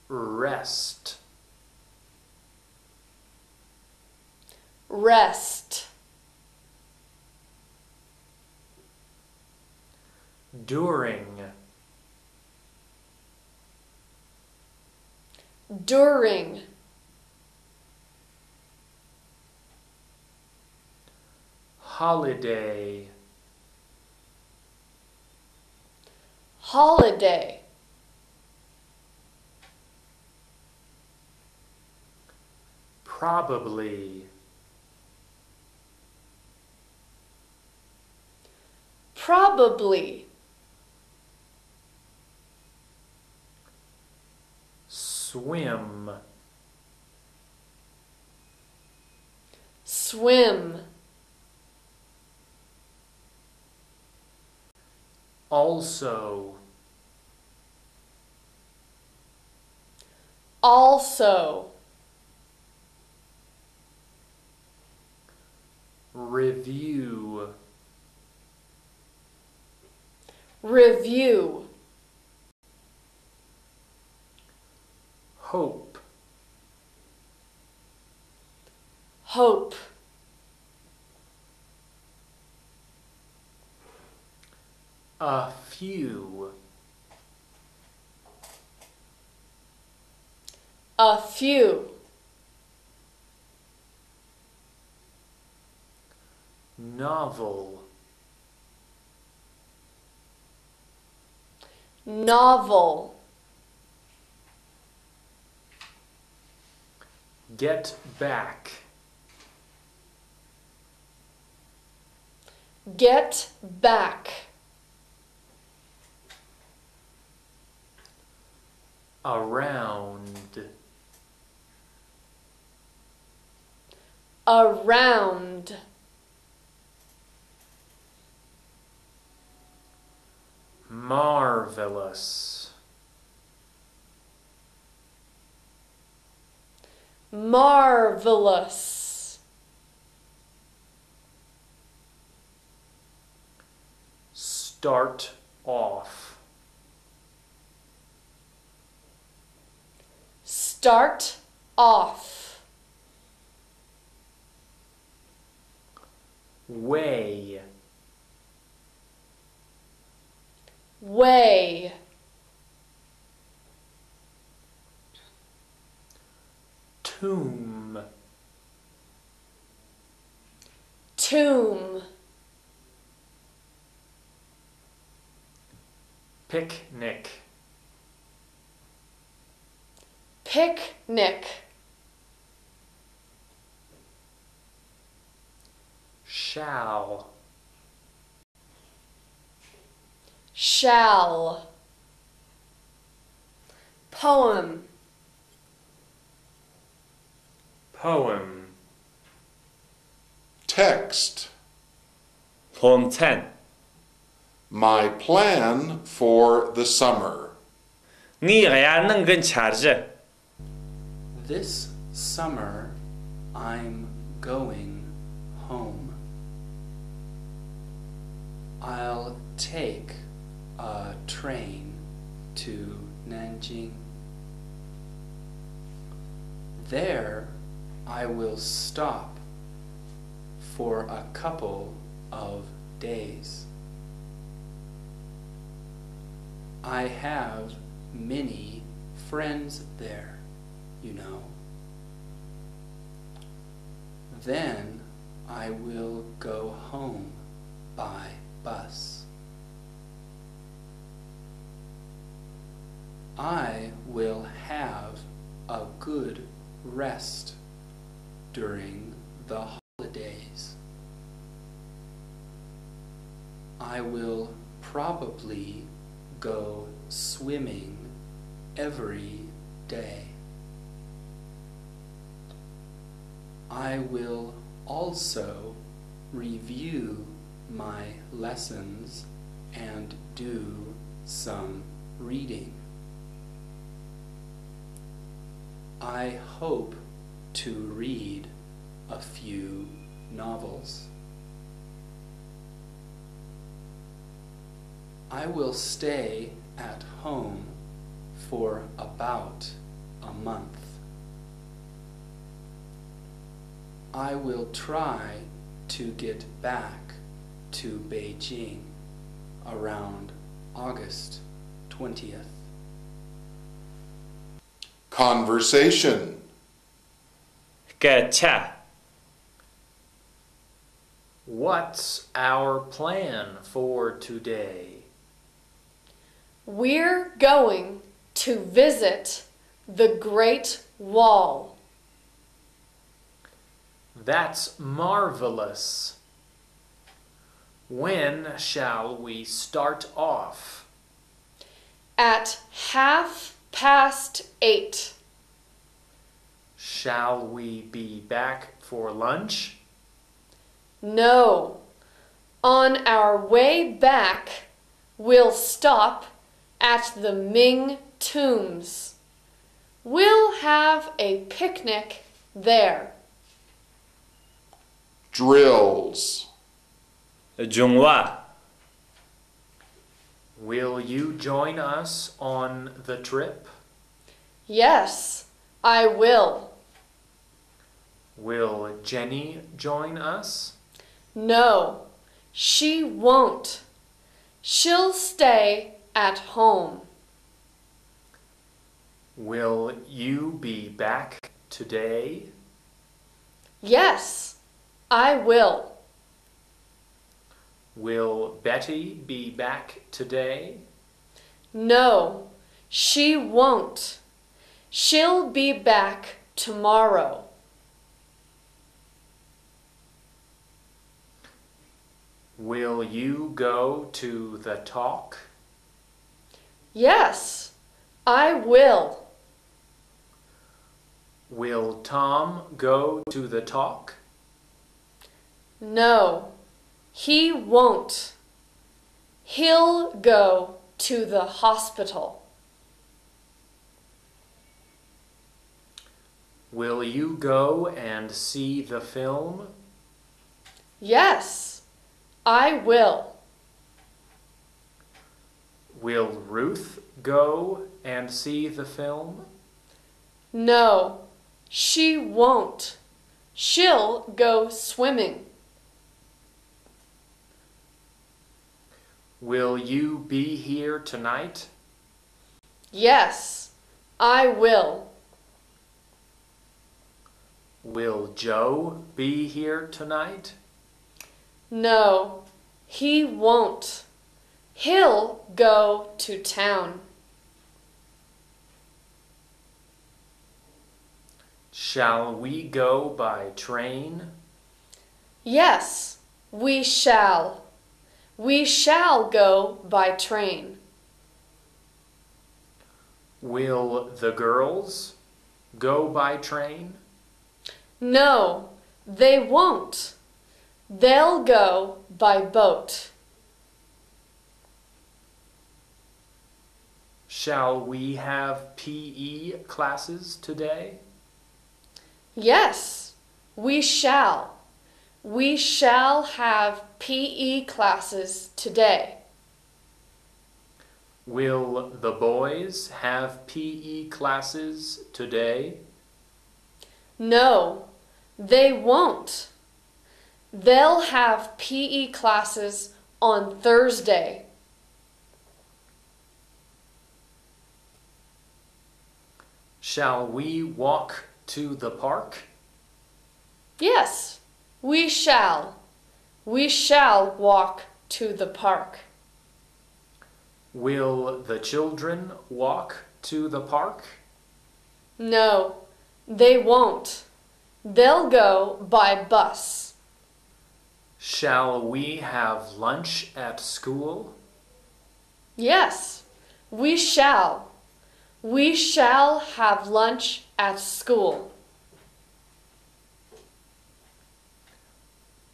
Speaker 4: Rest.
Speaker 3: Rest.
Speaker 4: During.
Speaker 3: During.
Speaker 4: Holiday.
Speaker 3: Holiday.
Speaker 4: Probably.
Speaker 3: Probably.
Speaker 4: Swim.
Speaker 3: Swim.
Speaker 4: Also.
Speaker 3: Also.
Speaker 4: Review.
Speaker 3: Review.
Speaker 4: Hope.
Speaker 3: Hope.
Speaker 4: A few.
Speaker 3: A few.
Speaker 4: Novel.
Speaker 3: Novel.
Speaker 4: Get back.
Speaker 3: Get back.
Speaker 4: Around.
Speaker 3: Around.
Speaker 4: Marvelous.
Speaker 3: Marvelous.
Speaker 4: Start off.
Speaker 3: Start off.
Speaker 4: Way.
Speaker 3: Way.
Speaker 4: Tomb.
Speaker 3: Tomb.
Speaker 4: Picnic.
Speaker 3: Picnic.
Speaker 4: Shall.
Speaker 3: Shall. Poem.
Speaker 2: Poem.
Speaker 1: Text.
Speaker 2: Poem 10.
Speaker 1: My plan for the summer.
Speaker 6: This summer, I'm going home. I'll take a train to Nanjing. There, I will stop for a couple of days. I have many friends there, you know. Then I will go home by bus. I will have a good rest during the holidays. I will probably go swimming every day. I will also review my lessons and do some reading. I hope to read a few novels. I will stay at home for about a month. I will try to get back to Beijing around August 20th.
Speaker 1: Conversation.
Speaker 2: 个恰
Speaker 4: What's our plan for today?
Speaker 3: We're going to visit the Great Wall.
Speaker 4: That's marvelous. When shall we start off?
Speaker 3: At 8:30.
Speaker 4: Shall we be back for lunch?
Speaker 3: No. On our way back, we'll stop at the Ming tombs. We'll have a picnic there.
Speaker 1: Drills.
Speaker 2: 中话
Speaker 4: Will you join us on the trip?
Speaker 3: Yes, I will.
Speaker 4: Will Jenny join us?
Speaker 3: No, she won't. She'll stay at home.
Speaker 4: Will you be back today?
Speaker 3: Yes, I will.
Speaker 4: Will Betty be back today?
Speaker 3: No, she won't. She'll be back tomorrow.
Speaker 4: Will you go to the talk?
Speaker 3: Yes, I will.
Speaker 4: Will Tom go to the talk?
Speaker 3: No, he won't. He'll go to the hospital.
Speaker 4: Will you go and see the film?
Speaker 3: Yes, I will.
Speaker 4: Will Ruth go and see the film?
Speaker 3: No, she won't. She'll go swimming.
Speaker 4: Will you be here tonight?
Speaker 3: Yes, I will.
Speaker 4: Will Joe be here tonight?
Speaker 3: No, he won't. He'll go to town.
Speaker 4: Shall we go by train?
Speaker 3: Yes, we shall. We shall go by train.
Speaker 4: Will the girls go by train?
Speaker 3: No, they won't. They'll go by boat.
Speaker 4: Shall we have PE classes today?
Speaker 3: Yes, we shall. We shall have PE classes today.
Speaker 4: Will the boys have PE classes today?
Speaker 3: No, they won't. They'll have PE classes on Thursday.
Speaker 4: Shall we walk to the park?
Speaker 3: Yes, we shall. We shall walk to the park.
Speaker 4: Will the children walk to the park?
Speaker 3: No, they won't. They'll go by bus.
Speaker 4: Shall we have lunch at school?
Speaker 3: Yes, we shall. We shall have lunch at school.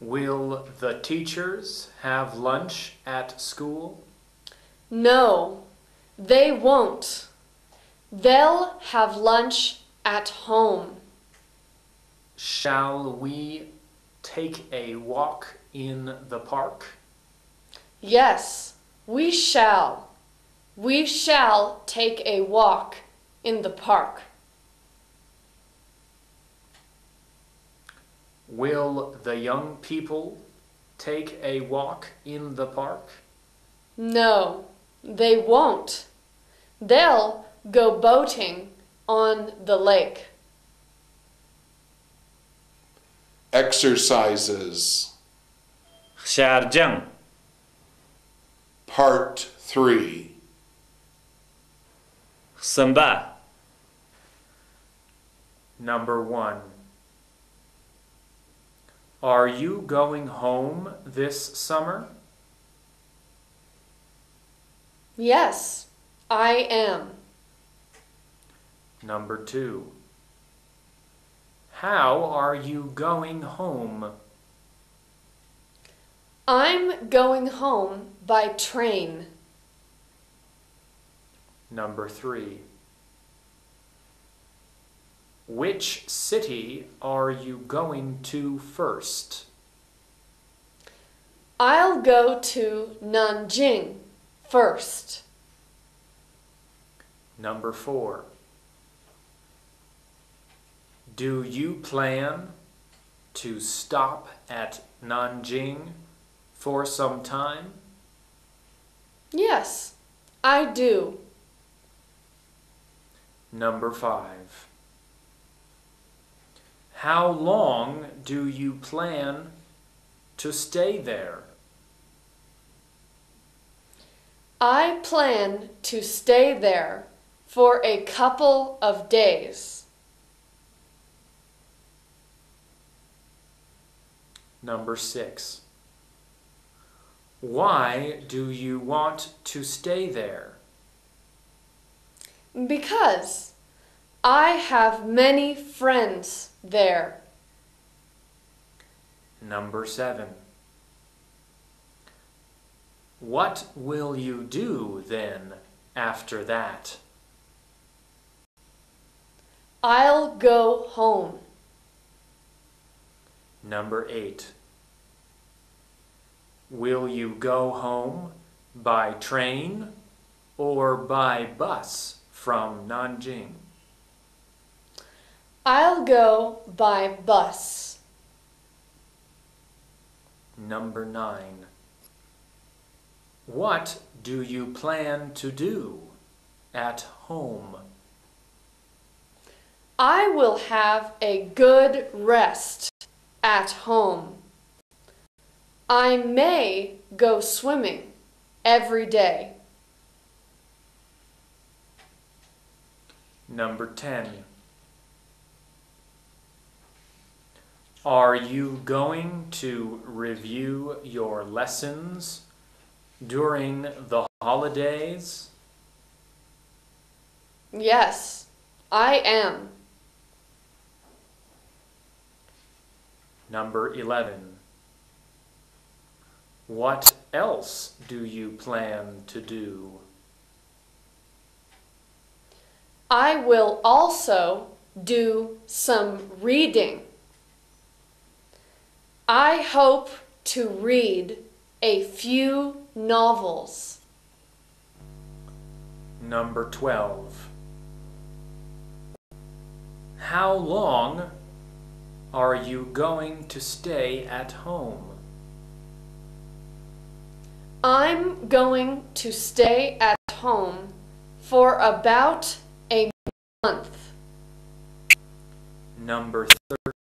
Speaker 4: Will the teachers have lunch at school?
Speaker 3: No, they won't. They'll have lunch at home.
Speaker 4: Shall we take a walk in the park?
Speaker 3: Yes, we shall. We shall take a walk in the park.
Speaker 4: Will the young people take a walk in the park?
Speaker 3: No, they won't. They'll go boating on the lake.
Speaker 1: Exercises.
Speaker 2: خشارجن
Speaker 1: Part 3.
Speaker 2: خسنبا
Speaker 4: Number 1. Are you going home this summer?
Speaker 3: Yes, I am.
Speaker 4: Number 2. How are you going home?
Speaker 3: I'm going home by train.
Speaker 4: Number 3. Which city are you going to first?
Speaker 3: I'll go to Nanjing first.
Speaker 4: Number 4. Do you plan to stop at Nanjing for some time?
Speaker 3: Yes, I do.
Speaker 4: Number 5. How long do you plan to stay there?
Speaker 3: I plan to stay there for a couple of days.
Speaker 4: Number 6. Why do you want to stay there?
Speaker 3: Because I have many friends there.
Speaker 4: Number 7. What will you do then after that?
Speaker 3: I'll go home.
Speaker 4: Number 8. Will you go home by train or by bus from Nanjing?
Speaker 3: I'll go by bus.
Speaker 4: Number 9. What do you plan to do at home?
Speaker 3: I will have a good rest at home. I may go swimming every day.
Speaker 4: Number 10. Are you going to review your lessons during the holidays?
Speaker 3: Yes, I am.
Speaker 4: Number 11. What else do you plan to do?
Speaker 3: I will also do some reading. I hope to read a few novels.
Speaker 4: Number 12. How long are you going to stay at home?
Speaker 3: I'm going to stay at home for about a month.
Speaker 4: Number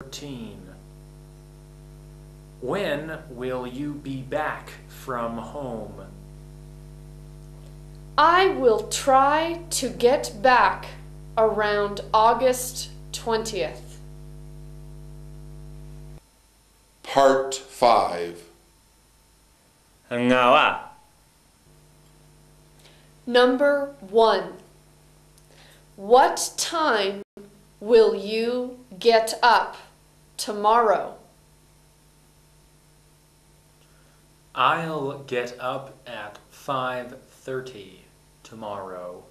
Speaker 4: 13. When will you be back from home?
Speaker 3: I will try to get back around August 20th.
Speaker 1: Part 5.
Speaker 2: Ngawa.
Speaker 3: Number 1. What time will you get up tomorrow?
Speaker 4: I'll get up at 5:30 tomorrow.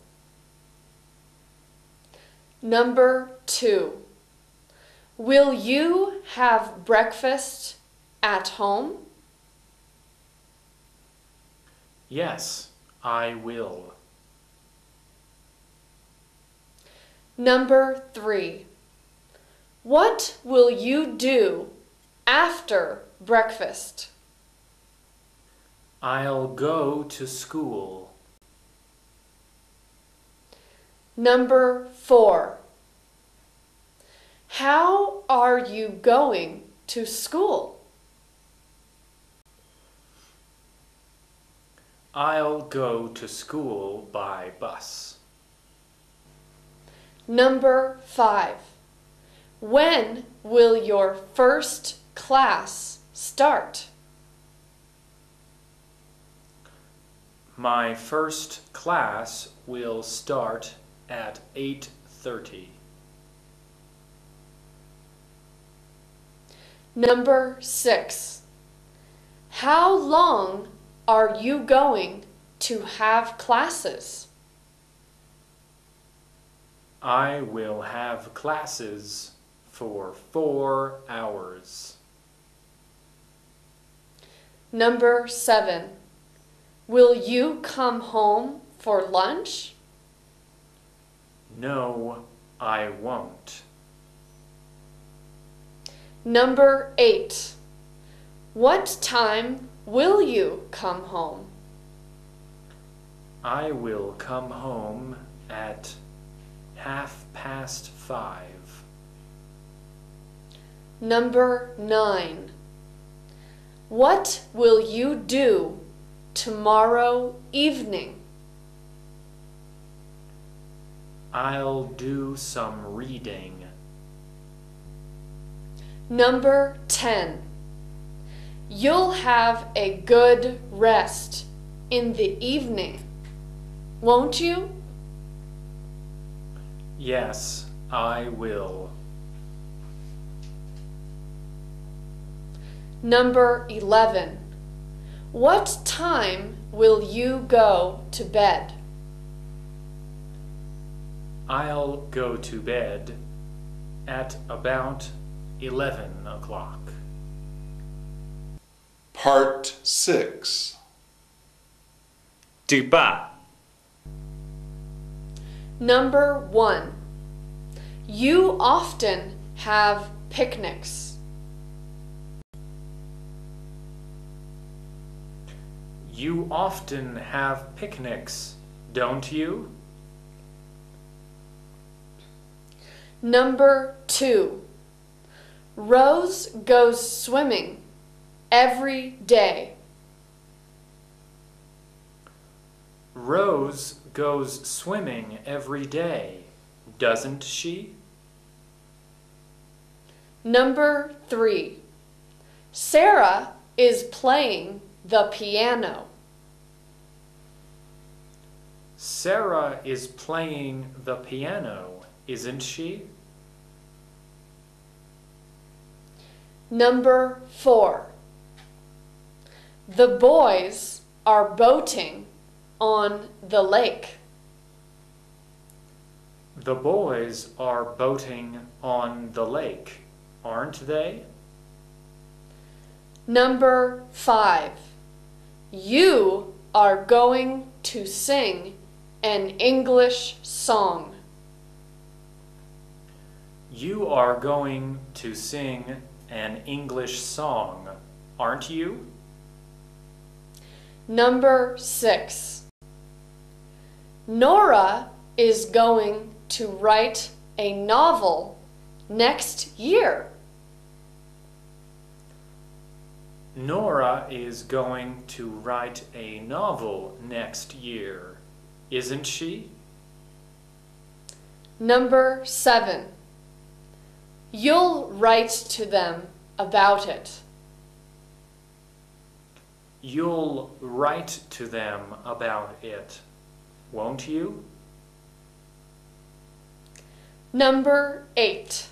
Speaker 3: Number 2. Will you have breakfast at home?
Speaker 4: Yes, I will.
Speaker 3: Number 3. What will you do after breakfast?
Speaker 4: I'll go to school.
Speaker 3: Number 4. How are you going to school?
Speaker 4: I'll go to school by bus.
Speaker 3: Number 5. When will your first class start?
Speaker 4: My first class will start at 8:30.
Speaker 3: Number 6. How long are you going to have classes?
Speaker 4: I will have classes for 4 hours.
Speaker 3: Number 7. Will you come home for lunch?
Speaker 4: No, I won't.
Speaker 3: Number 8. What time will you come home?
Speaker 4: I will come home at 5:30.
Speaker 3: Number 9. What will you do tomorrow evening?
Speaker 4: I'll do some reading.
Speaker 3: Number 10. You'll have a good rest in the evening, won't you?
Speaker 4: Yes, I will.
Speaker 3: Number 11. What time will you go to bed?
Speaker 4: I'll go to bed at about 11 o'clock.
Speaker 1: Part 6.
Speaker 2: ទី8
Speaker 3: Number 1. You often have picnics.
Speaker 4: You often have picnics, don't you?
Speaker 3: Number 2. Rose goes swimming every day.
Speaker 4: Rose goes swimming every day, doesn't she?
Speaker 3: Number 3. Sarah is playing the piano.
Speaker 4: Sarah is playing the piano, isn't she?
Speaker 3: Number 4. The boys are boating on the lake.
Speaker 4: The boys are boating on the lake, aren't they?
Speaker 3: Number 5. You are going to sing an English song.
Speaker 4: You are going to sing an English song, aren't you?
Speaker 3: Number 6. Nora is going to write a novel next year.
Speaker 4: Nora is going to write a novel next year, isn't she?
Speaker 3: Number 7. You'll write to them about it.
Speaker 4: You'll write to them about it, won't you?
Speaker 3: Number 8.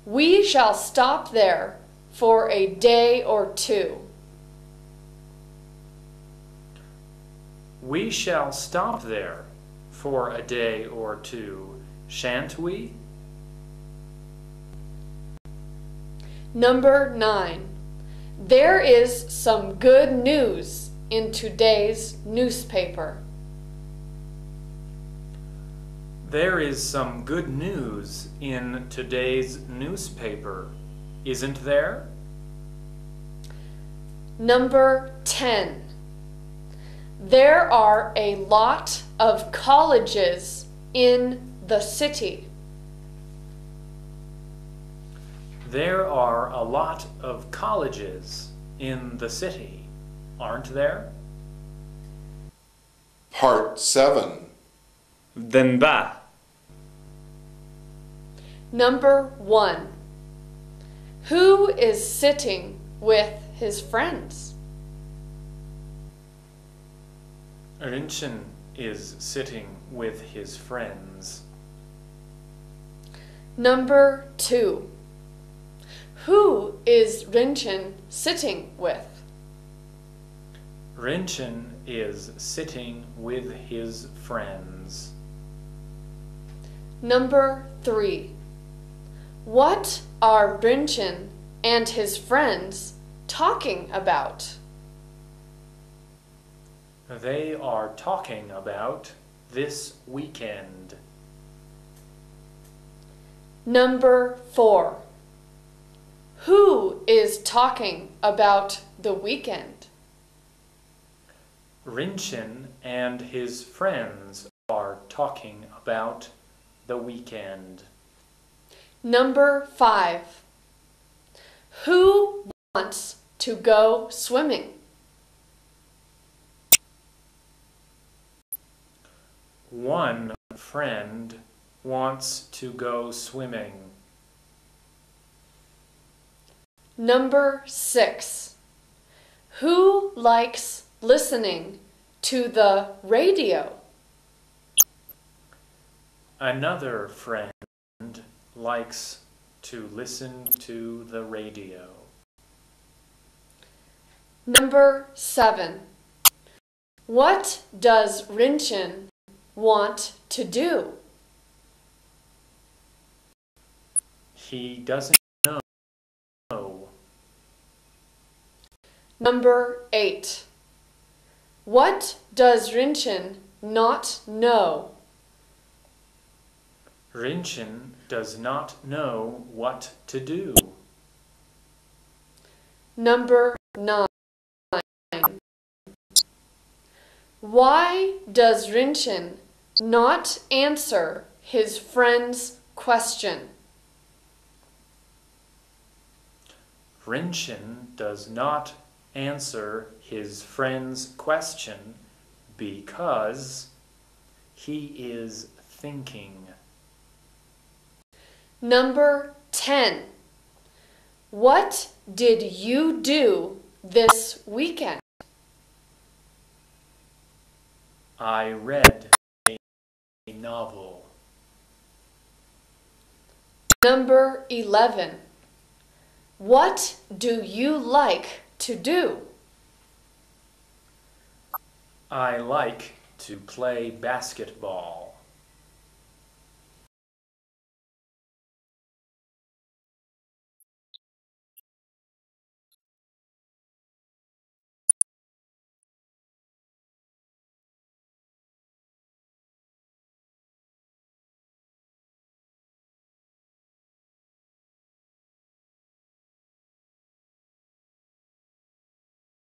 Speaker 3: We shall stop there for a day or two.
Speaker 4: We shall stop there for a day or two, shan't we?
Speaker 3: Number 9. There is some good news in today's newspaper.
Speaker 4: There is some good news in today's newspaper, isn't there?
Speaker 3: Number 10. There are a lot of colleges in the city.
Speaker 4: There are a lot of colleges in the city, aren't there?
Speaker 1: Part 7.
Speaker 2: Vdęba.
Speaker 3: Number 1. Who is sitting with his friends?
Speaker 4: Rinchen is sitting with his friends.
Speaker 3: Number 2. Who is Rinchen sitting with?
Speaker 4: Rinchen is sitting with his friends.
Speaker 3: Number 3. What are Rinchen and his friends talking about?
Speaker 4: They are talking about this weekend.
Speaker 3: Number 4. Who is talking about the weekend?
Speaker 4: Rinchen and his friends are talking about the weekend.
Speaker 3: Number 5. Who wants to go swimming?
Speaker 4: One friend wants to go swimming.
Speaker 3: Number 6. Who likes listening to the radio?
Speaker 4: Another friend likes to listen to the radio.
Speaker 3: Number 7. What does Rinchen want to do?
Speaker 4: He doesn't know.
Speaker 3: Number 8. What does Rinchen not know?
Speaker 4: Rinchen does not know what to do.
Speaker 3: Number 9. Why does Rinchen not answer his friend's question?
Speaker 4: Rinchen does not answer his friend's question because he is thinking.
Speaker 3: Number 10. What did you do this weekend?
Speaker 4: I read a novel.
Speaker 3: Number 11. What do you like to do?
Speaker 4: I like to play basketball.